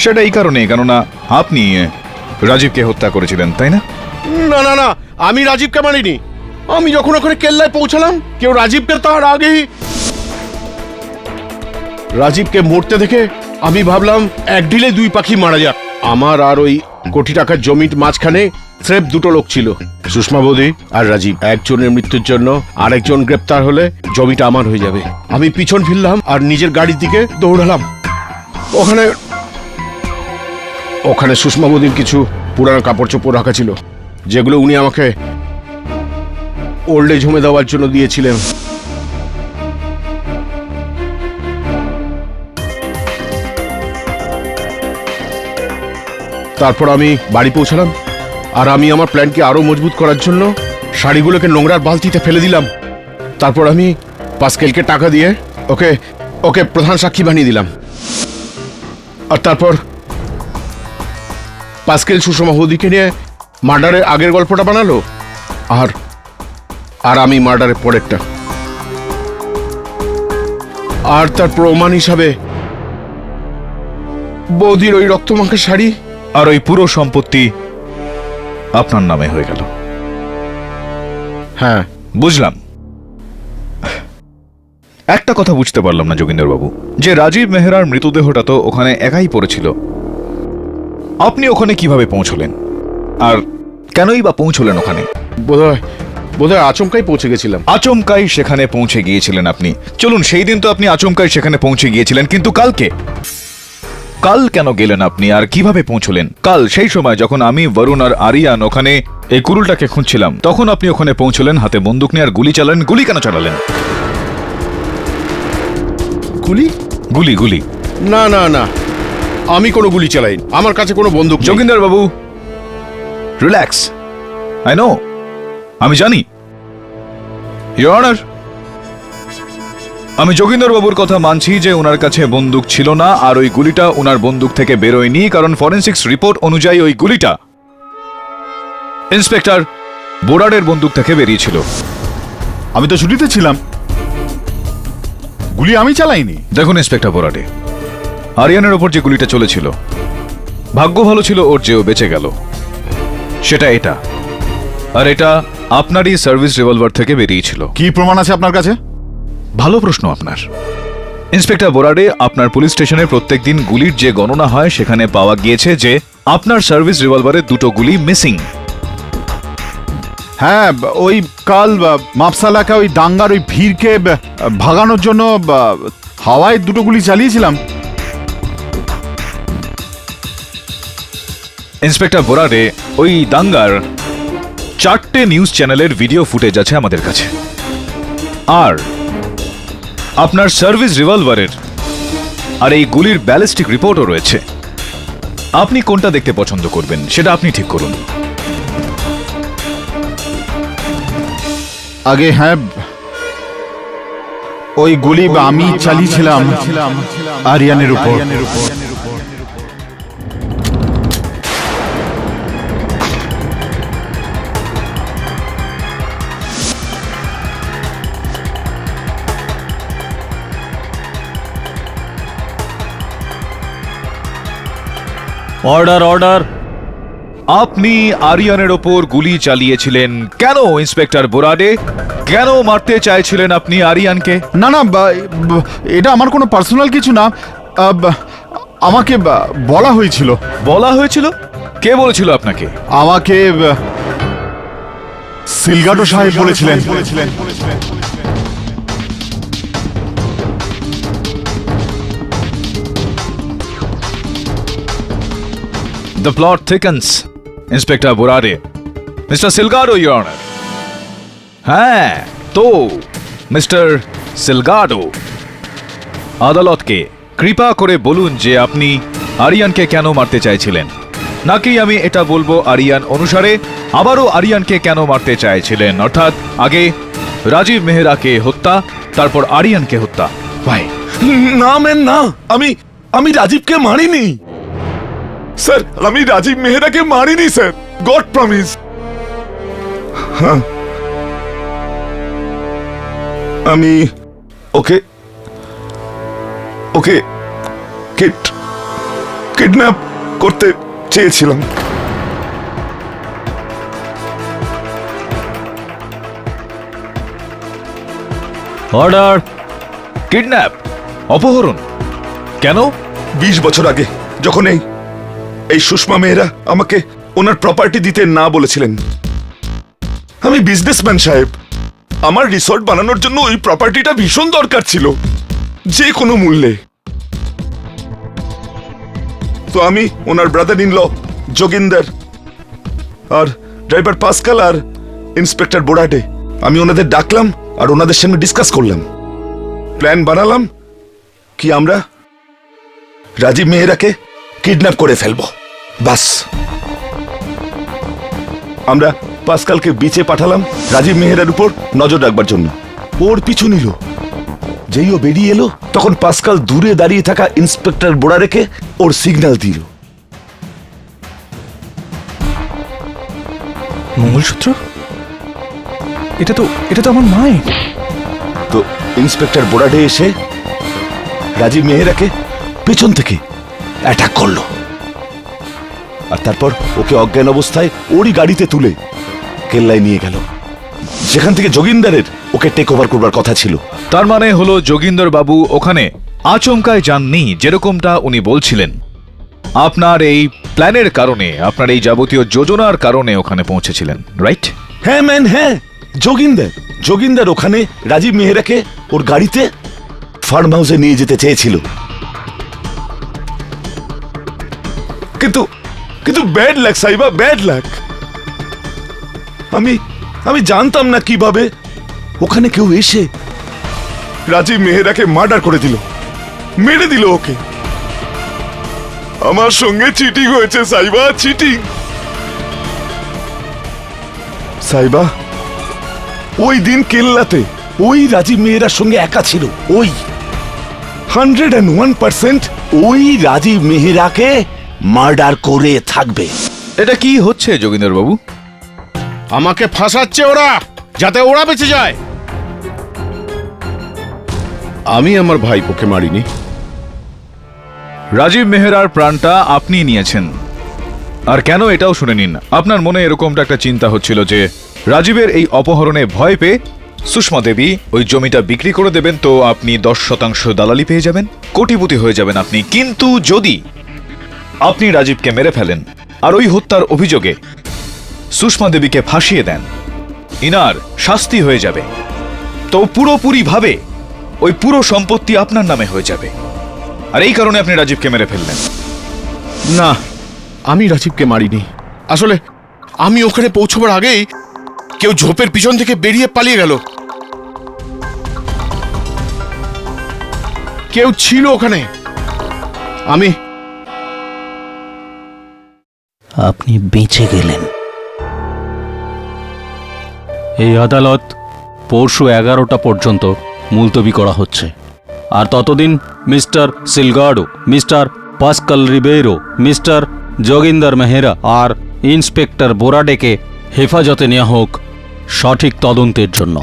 সেটা এই কারণে কেননা আপনি রাজীবকে হত্যা করেছিলেন, তাই না? না না না, আমি রাজীবকে মারিনি। আমি যখন ওখানে কেল্লায় পৌঁছালাম কেউ রাজীবকে তার আগেই রাজীবকে মরতে দেখে আমি ভাবলাম এক ঢিলে দুই পাখি মারা যাক। আমার আর ওই কোটি টাকার জমির মাঝখানে স্রেফ দুটো লোক ছিল, সুষমা বৌদি আর রাজীব। একজনের মৃত্যুর জন্য আরেকজন গ্রেপ্তার হলে জমিটা আমার হয়ে যাবে। আমি পিছন ফিরলাম আর নিজের গাড়ির দিকে দৌড়ালাম। ওখানে সুষমা বৌদির কিছু পুরানো কাপড় চোপড় রাখা ছিল, যেগুলো উনি আমাকে ওল্ড এজ হোমে দেওয়ার জন্য দিয়েছিলেন। তারপর আমি বাড়ি পৌঁছালাম আর আমি আমার প্ল্যানকে আরো মজবুত করার জন্য শাড়িগুলোকে নোংরার বালতিতে ফেলে দিলাম। তারপর আমি পাস্কেলকে টাকা দিয়ে ওকে প্রধান সাক্ষী বানিয়ে দিলাম। আর তারপর পাস্কেল সুষমা বৌদিকে নিয়ে মার্ডারের আগের গল্পটা বানালো আর আমি মার্ডারের পরেরটা। আর তার প্রমাণ হিসাবে বৌদির ওই রক্তমাখা শাড়ি আর ওই পুরো সম্পত্তি আপনার নামে হয়ে গেল। হ্যাঁ, বুঝলাম। একটা কথা বুঝতে পারলাম না যোগিন্দর বাবু, যে রাজীব মেহরার মৃতদেহটা তো ওখানে একাই পড়েছিল, আপনি ওখানে কিভাবে পৌঁছলেন আর কেনই বা পৌঁছলেন ওখানে? বোধহয় আচমকাই পৌঁছে গেছিলাম। আচমকাই সেখানে পৌঁছে গিয়েছিলেন আপনি। চলুন, সেই দিন তো আপনি আচমকাই সেখানে পৌঁছে গিয়েছিলেন, কিন্তু কাল কেন গেলেন আপনি আর কিভাবে পৌঁছলেন? কাল সেই সময় যখন আমি, বরুণ আর আরিয়ান ওখানে এই কুরুলটাকে খুঁজছিলাম, তখন আপনি ওখানে পৌঁছলেন, হাতে বন্দুক নিয়ে আর গুলি চালালেন। গুলি কেন চালালেন? গুলি না না না, আমি কোনো গুলি চালাইনি, আমার কাছে কোনো বন্দুক নেই। যোগিন্দর বাবু, রিল্যাক্স। আই নো, আমি জানি। ইওর অনার, আমি যোগিন্দর বাবুর কথা মানছি যে ওনার কাছে বন্দুক ছিল না আর ওই গুলিটা ওনার বন্দুক থেকে বেরোয়নি, কারণ ফরেন্সিক্স রিপোর্ট অনুযায়ী ওই গুলিটা ইন্সপেক্টর বোরাডের বন্দুক থেকে বেরিয়েছিল। আমি তো ছুটিতে ছিলাম, গুলি আমি চালাইনি। দেখুন ইন্সপেক্টর বোরাডে, আরিয়ানের ওপর যে গুলিটা চলেছিল, ভাগ্য ভালো ছিল ওর যে ও বেঁচে গেল, সেটা এটা। আর এটা আপনারই সার্ভিস রিভলভার থেকে বেরিয়েছিল। কি প্রমাণ আছে আপনার কাছে? ভালো প্রশ্ন আপনার। ইন্সপেক্টর বোরাডে, আপনার পুলিশ স্টেশনে প্রত্যেকদিন গুলির যে গণনা হয় সেখানে পাওয়া গিয়েছে যে আপনার সার্ভিস রিভলভারের দুটো গুলি মিসিং। হ্যাঁ, ওই কাল মাপসালাকা ওই দাঙ্গার ওই ভিড়কে ভাগানোর জন্য হাওয়ায় দুটো গুলি চালিয়েছিলাম। ইন্সপেক্টর বোরাডে, ওই দাঙ্গার 4টে নিউজ চ্যানেলের ভিডিও ফুটেজ আছে আমাদের কাছে, আর আপনার সার্ভিস রিভলভারের আর এই গুলির ব্যালিস্টিক রিপোর্টও রয়েছে। আপনি কোনটা দেখতে পছন্দ করবেন সেটা আপনি ঠিক করুন। আগে হ্যাঁ, ওই গুলি আমি চালিয়েছিলাম আরিয়ানের উপর। Order order. আপনি আরিয়ানের ওপর গুলি চালিয়েছিলেন কেন ইন্সপেক্টর বোরাডে? কেন মারতে চাইছিলেন আপনি আরিয়ানকে? না না, এটা আমার কোনো পার্সোনাল কিছু না। আমাকে বলা হয়েছিল। বলা হয়েছিল? কে বলেছিল আপনাকে? আমাকে সিলগাটো সাহেব বলেছিলেন। The plot thickens inspector Borade, mister Silgado, your honour. হ্যাঁ, তো মিস্টার সিলগাডো, আদালতকে কৃপা করে বলুন যে আপনি আরিয়ানকে কেন মারতে চাইছিলেন, নাকি আমি এটা বলবো আরিয়ান অনুসারে আবারও আরিয়ানকে কেন মারতে চাইছিলেন, অর্থাৎ আগে রাজীব মেহরাকে হত্যা, তারপর আরিয়ানকে হত্যা। ভাই, না ম্যান, না, আমি রাজীবকে মারিনি স্যার, আমি রাজীব মেহরাকে মারিনি স্যার, গড প্রমিস। আমি ওকে ওকে কিডন্যাপ করতে চেয়েছিলাম। অর্ডার। কিডন্যাপ, অপহরণ, কেন? 20 বছর আগে যখন এই সুষমা মেহরা আমাকে ওনার প্রপার্টি দিতে না বলেছিলেন, আমি বিজনেসম্যান সাহেব, আমার রিসর্ট বানানোর জন্য ওই প্রপার্টিটা ভীষণ দরকার ছিল, যে কোনো মূল্যে। তো আমি ওনার ব্রাদার ইন ল যোগিন্দর আর ড্রাইভার পাসকাল আর ইন্সপেক্টর বোরাডে, আমি ওনাদের ডাকলাম আর ওনাদের সঙ্গে ডিসকাস করলাম, প্ল্যান বানালাম কি আমরা রাজীব মেহরাকে কিডন্যাপ করে ফেলবো। বাস, আমরা পাসকালকে বিচে পাঠালাম রাজীব মেহরার উপর নজর রাখবার জন্য। ওর পিছু নিল, যেই ও বেরিয়ে এলো তখন পাসকাল দূরে দাঁড়িয়ে থাকা ইন্সপেক্টর বোরাডেকে ওর সিগন্যাল দিল। মঙ্গলসূত্র? এটা তো আমার মায়ের। তো ইন্সপেক্টর বোরাডে এসে রাজীব মেহরাকে পেছন থেকে অ্যাটাক করলো আর তারপর ওকে অজ্ঞান অবস্থায় ওরই গাড়িতে তুলে কেল্লায় নিয়ে গেল, যেখান থেকে যোগিন্দরের ওকে টেক ওভার করবার কথা ছিল। তার মানে হলো যোগিন্দর বাবু ওখানে আচমকায় যাননি, যেরকমটা উনি বলছিলেন। আপনার এই প্ল্যানের কারণে, আপনার এই যাবতীয় যোজনার কারণে ওখানে পৌঁছেছিলেন, রাইট? হ্যাঁ ম্যান, হ্যাঁ। যোগিন্দর ওখানে রাজীব মেহরাকে ওর গাড়িতে ফার্ম হাউসে নিয়ে যেতে চেয়েছিল, কিন্তু bad luck Saiba, bad luck. আমি জানতাম না কিভাবে ওখানে কেউ এসে রাজীব মেহরাকে মার্ডার করে দিল, মেরে দিল ওকে। আমার সঙ্গে চিটিং হয়েছে সাইবা, চিটিং। সাইবা, ওই দিন কেল্লাতে ওই রাজীব মেহরার সঙ্গে একা ছিল, ওই 101% ওই রাজীব মেহরাকে মার্ডার করে থাকবে। এটা কি হচ্ছে যোগিন্দর বাবু? আমাকে ফাঁসাচ্ছে ওরা, যাতে ওরা বেঁচে যায়। আমি আমার ভাইপোকে মারিনি। রাজীব মেহরার প্রাণটা আপনি নিয়েছেন, আর কেন এটাও শুনে নিন। আপনার মনে এরকমটা একটা চিন্তা হচ্ছিল যে রাজীবের এই অপহরণে ভয় পেয়ে সুষমা দেবী ওই জমিটা বিক্রি করে দেবেন, তো আপনি 10% দালালি পেয়ে যাবেন, কোটিপতি হয়ে যাবেন আপনি। কিন্তু যদি আপনি রাজীবকে মেরে ফেলেন আর ওই হত্যার অভিযোগে সুষমা দেবীকে ফাঁসিয়ে দেন, ইনার শাস্তি হয়ে যাবে, তো পুরোপুরি ভাবে ওই পুরো সম্পত্তি আপনার নামে হয়ে যাবে। আর এই কারণে আপনি রাজীবকে মেরে ফেললেন। না, আমি রাজীবকে মারিনি। আসলে আমি ওখানে পৌঁছবার আগেই কেউ ঝোপের পিছন থেকে বেরিয়ে পালিয়ে গেল। কেউ ছিল ওখানে। আপনি বেঁচে গেলেন। এই আদালত পরশু 11টা পর্যন্ত মুলতবি করা হচ্ছে, আর ততদিন mister সিলগাডো, mister pascal Ribeiro, mister Joginder Mehra আর ইন্সপেক্টর বোরাডেকে হেফাজতে নেওয়া হোক সঠিক তদন্তের জন্য।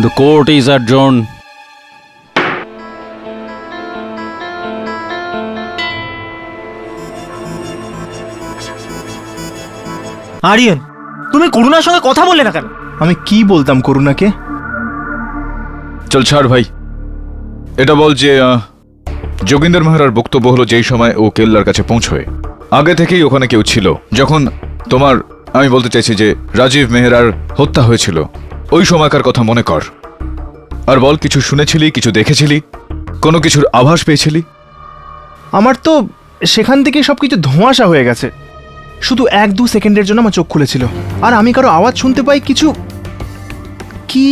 The court is adjourned. Aryan, তুমি করুণার সঙ্গে কথা বললে না কেন? আমি কি বলতাম করুণাকে? চল ছাড় ভাই, এটা বল যে যোগিন্দর মেহরার বক্তব্য হলো যেই সময় ও কেল্লার কাছে পৌঁছয় আগে থেকেই ওখানে কেউ ছিল। যখন আমি বলতে চাইছি যে রাজীব মেহরার হত্যা হয়েছিল ওই সময়কার কথা মনে কর, আর বল কিছু শুনেছিলি, কিছু দেখেছিলি, কোনো কিছুর আভাস পেয়েছিলি? আমার তো সেখান থেকে সবকিছু ধোঁয়াশা হয়ে গেছে। শুধু 1-2 সেকেন্ডের জন্য আমার চোখ খুলেছিল, আর আমি কারো আওয়াজ শুনতে পাই, কিছু কি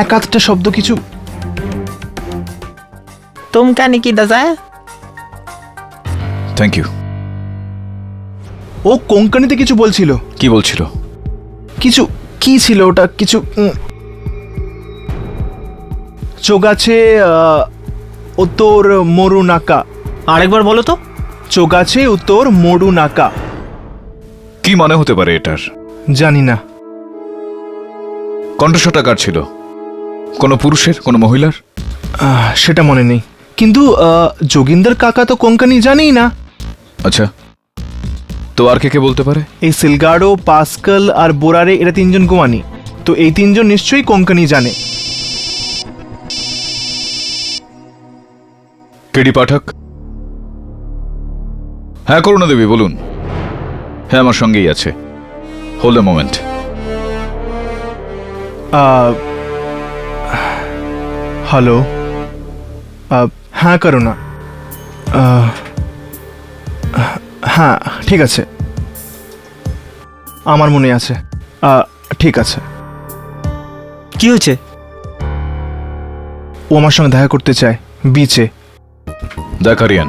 এক আধটা শব্দ কিছু। तुम क्या नहीं की दजाए থ্যাংক ইউ। ও কোঙ্কনিতে কিছু বলছিল। কি বলছিল? কিছু কি ছিল ওটা? কিছু চোগাছে উত্তর মরুনাকা। আরেকবার বলো তো। চোগাছে উত্তর মরুনাকা। কি মানে হতে পারে এটার? জানি না। কণ্ঠস্বরটা কার ছিল? কোনো পুরুষের, কোনো মহিলার? সেটা মনে নেই, কিন্তু যোগিন্দর কাকা তো কোঙ্কনি জানেই না। আচ্ছা, তো আর কে কে বলতে পারে? এই সিলগাডো, পাস্কাল আর বোরারে, এরা 3 জন গোয়ানি, তো এই 3 জন নিশ্চয়ই কোঙ্কনি জানে। কেডি পাঠক? হ্যাঁ, করুণা দেবী বলুন। হ্যাঁ, আমার সঙ্গেই আছে। Hold a moment. হ্যালো, হ্যাঁ করুণা, হ্যাঁ ঠিক আছে, আমার মনে আছে। ঠিক আছে। কি হয়েছে? ও আমার সঙ্গে দেখা করতে চায় বিচে। দেখ আরিয়ান,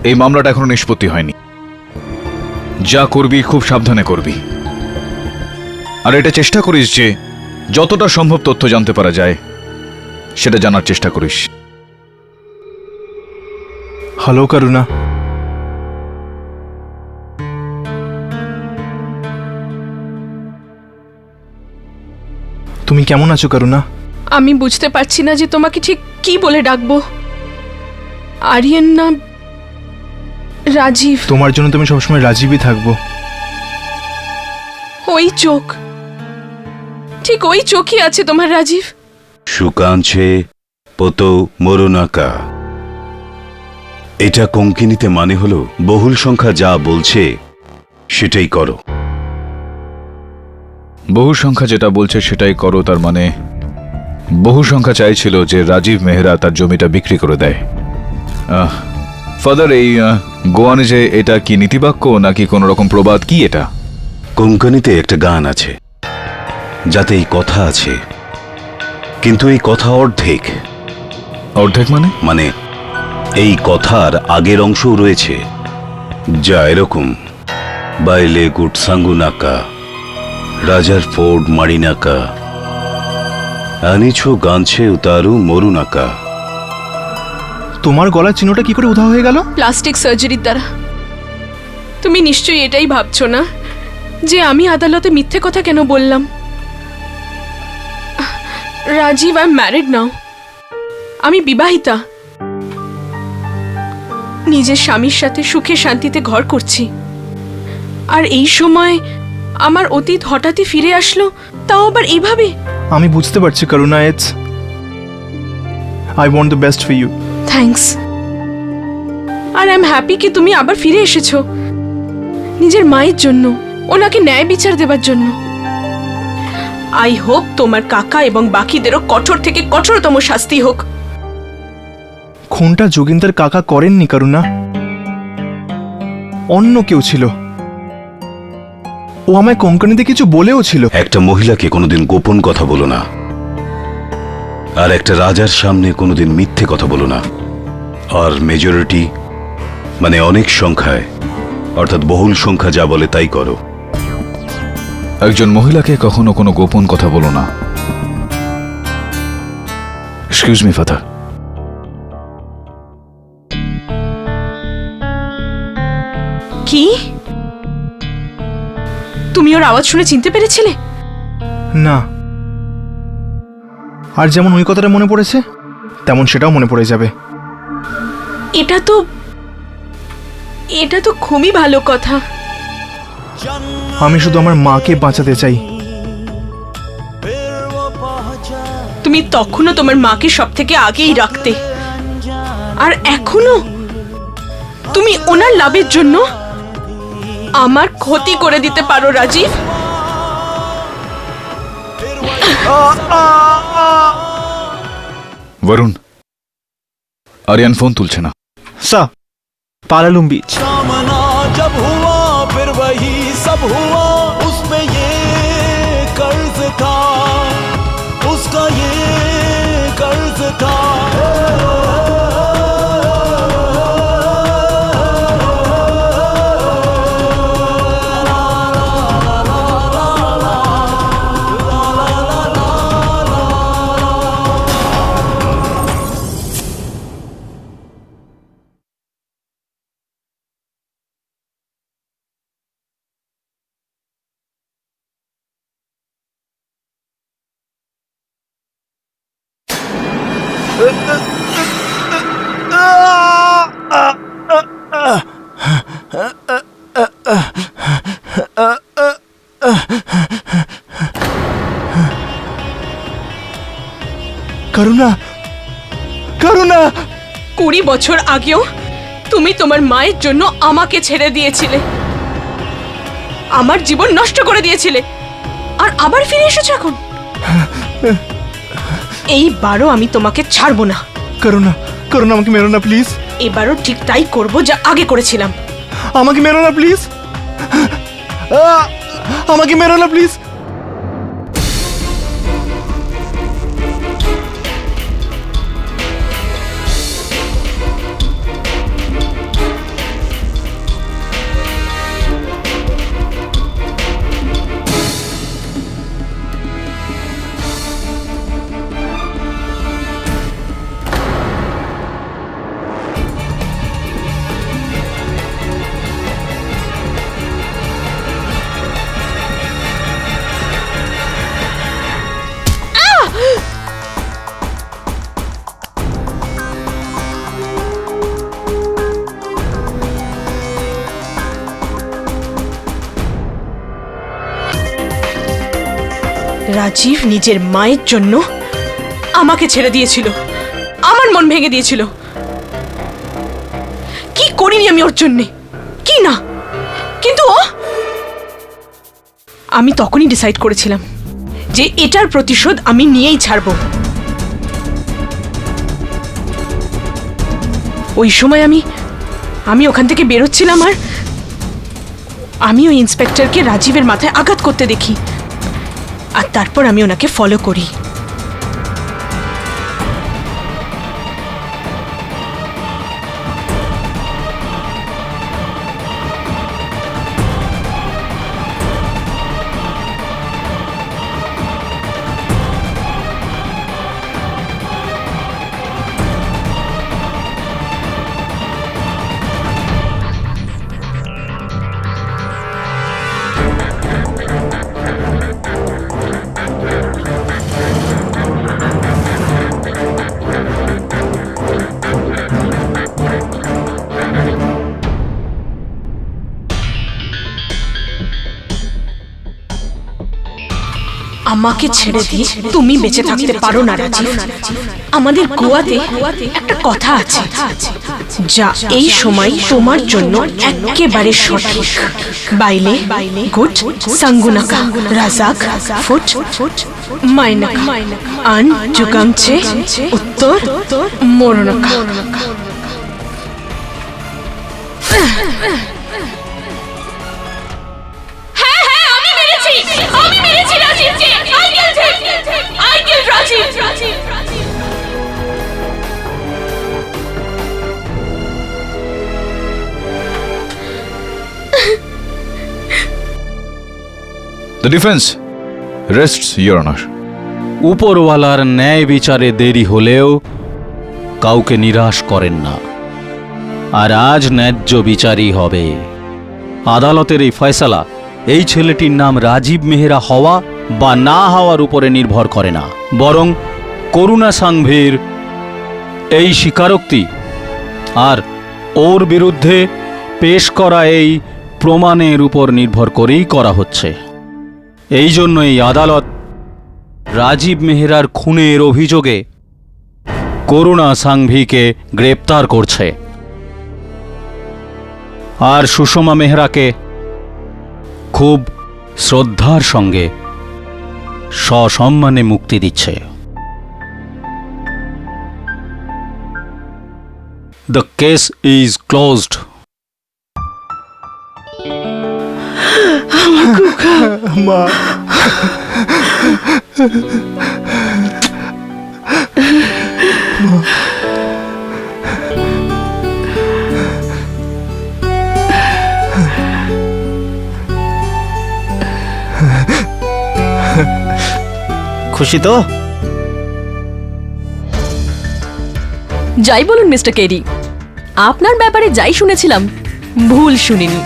এই মামলাটা এখনো নিষ্পত্তি হয়নি। যা করবি খুব সাবধানে করবি, আর এটা চেষ্টা করিস যে যতটা সম্ভব তথ্য জানতে পারা যায় সেটা জানার চেষ্টা করিস। হ্যালো করুণা। তুমি কেমন আছো করুণা? আমি বুঝতে পারছি না যে তোমাকে ঠিক কি বলে ডাকবো। আরিয়ান না রাজীব? তোমার জন্য তুমি সবসময় রাজীবই থাকবো। ওই চোখ, ঠিক ওই চোখই আছে তোমার রাজীব। সুকাঞ্ছে পোতো মরুনাকা, এটা কোঙ্কিনীতে মানে হলো বহুল সংখ্যা যা বলছে সেটাই করো। বহু সংখ্যা যেটা বলছে সেটাই করো, তার মানে বহু সংখ্যা চাইছিল যে রাজীব মেহরা তার জমিটা বিক্রি করে দেয়। ফাদার, এই গোয়ানে যে এটা কি নীতিবাক্য নাকি কোন রকম প্রবাদ, কি এটা? কোঙ্কনিতে একটা গান আছে যাতে এই কথা আছে, কিন্তু এই কথা অর্ধেক। অর্ধেক মানে? মানে এই কথার আগের অংশও রয়েছে, যা এরকম: বাইলে গুট সাঙ্গুনাকা, রাজার ফোর্ড মারিনাকা, আনিছো গানছে উতারু মরুনাকা। তোমার গলার চিহ্নটা কি করে উধাও হয়ে গেল? প্লাস্টিক সার্জারির দ্বারা। তুমি নিশ্চয়ই এটাই ভাবছো না যে আমি আদালতে মিথ্যে কথা কেন বললাম? রাজীব, আই এম ম্যারিড নাও। আমি বিবাহিতা, নিজের স্বামীর সাথে সুখে শান্তিতে ঘর করছি। আর এই সময় আমার অতীত হঠাৎই ফিরে আসলো, তাও আবার এইভাবে। আমি বুঝতে পারছি Karuna, it's I want the best for you. Thanks. আর আই এম হ্যাপি কি তুমি আবার ফিরে এসেছো নিজের মায়ের জন্য, ওনাকে ন্যায় বিচার দেবার জন্য। আই হোপ তোমার কাকা এবং বাকিদেরও কঠোর থেকে কঠোরতম শাস্তি হোক। খুনটা যোগিন্দর কাকা করেননি করুণা, অন্য কেউ ছিল। ও আমায় কোঙ্কনিতে কিছু বলেও ছিল। একটা মহিলাকে কোনোদিন গোপন কথা বলো না, আর একটা রাজার সামনে কোনোদিন মিথ্যে কথা বলো না। আর মেজরিটি মানে অনেক সংখ্যায়, অর্থাৎ বহুল সংখ্যা যা বলে তাই করো। একজন মহিলাকে কখনো কোনো গোপন কথা বলো না। Excuse me father. কি তুমি ওর আওয়াজ শুনে চিনতে পেরেছিলে? না, আর যেমন ওই কথাটা মনে পড়েছে তেমন সেটাও মনে পড়ে যাবে। এটা তো খুবই ভালো কথা। আমি শুধু আমার মাকে বাঁচাতে চাই। তুমি তখনও তোমার মাকে সব থেকে আগেই রাখতে, আর এখনো তুমি ওনার লাভের জন্য আমার ক্ষতি করে দিতে পারো রাজীব। वरुण आर्यन फोन तुलছে না। স্যার পালালুম বিচ। सामना जब हुआ फिर वही सब हुआ, उस पे ये कर्ज था, उसका ये कर्ज था। করুণা, করুণা, 20 বছর আগেও তুমি তোমার মায়ের জন্য আমাকে ছেড়ে দিয়েছিলে, আমার জীবন নষ্ট করে দিয়েছিলে, আর আবার ফিরে এসেছো এখন। এইবারও আমি তোমাকে ছাড়বো না। করুণা, করুণা, আমাকে মেরো না প্লিজ। এবারও ঠিক তাই করবো যা আগে করেছিলাম। আমাকে মেরো না প্লিজ, আমাকে মেরো না প্লিজ। রাজীব নিজের মায়ের জন্য আমাকে ছেড়ে দিয়েছিল, আমার মন ভেঙে দিয়েছিল। কি করিনি আমি ওর জন্যে, কি না, কিন্তু আমি তখনই ডিসাইড করেছিলাম যে এটার প্রতিশোধ আমি নিয়েই ছাড়বো। ওই সময় আমি ওখান থেকে বেরোচ্ছিলাম, আর আমি ওই ইন্সপেক্টরকে রাজীবের মাথায় আঘাত করতে দেখি, আর তারপর আমি ওনাকে ফলো করি। আমাকে ছেড়ে দিয়ে তুমি বেঁচে থাকতে পারো না রাজীব। আমাদের গোয়াতে একটা কথা আছে, যা এই সময় তোমার জন্য একেবারে সঠিক। বাইলে গুট সাঙ্গুনাকা রাজাক ফুট মাইনাকা আন জুগামছে উত্তর মোরনকা। The defense rests, Your Honor. উপরওয়ালার ন্যায় বিচারে দেরি হলেও কাউকে নিরাশ করেন না, আর আজ ন্যায্য বিচারই হবে। আদালতের এই ফয়সালা এই ছেলেটির নাম রাজীব মেহরা হওয়া বা না হওয়ার উপরে নির্ভর করে না, বরং করুণা সাংভির এই স্বীকারোক্তি আর ওর বিরুদ্ধে পেশ করা এই প্রমাণের উপর নির্ভর করেই করা হচ্ছে। এই জন্য এই আদালত রাজীব মেহরার খুনের অভিযোগে করুণা সাংভিকে গ্রেপ্তার করছে, আর সুষমা মেহরাকে খুব শ্রদ্ধার সঙ্গে সসম্মানে মুক্তি দিচ্ছে। The case is closed. মা খুশি তো? যাই বলুন মিস্টার কেডি, আপনার ব্যাপারে যাই শুনেছিলাম ভুল শুনিনি।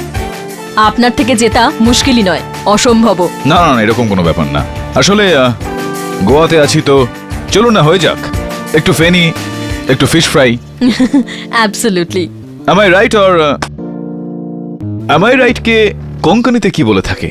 আপনার থেকে জেতা মুশকিলই নয়, অসম্ভবও। না না না, এরকম কোনো ব্যাপার না। আসলে গোয়াতে আছি তো চলুন না হয়ে যাক, একটু ফেনি, একটু fish fry. Absolutely. am I right or am I right কে কোঙ্কনিতে কি বলে থাকে?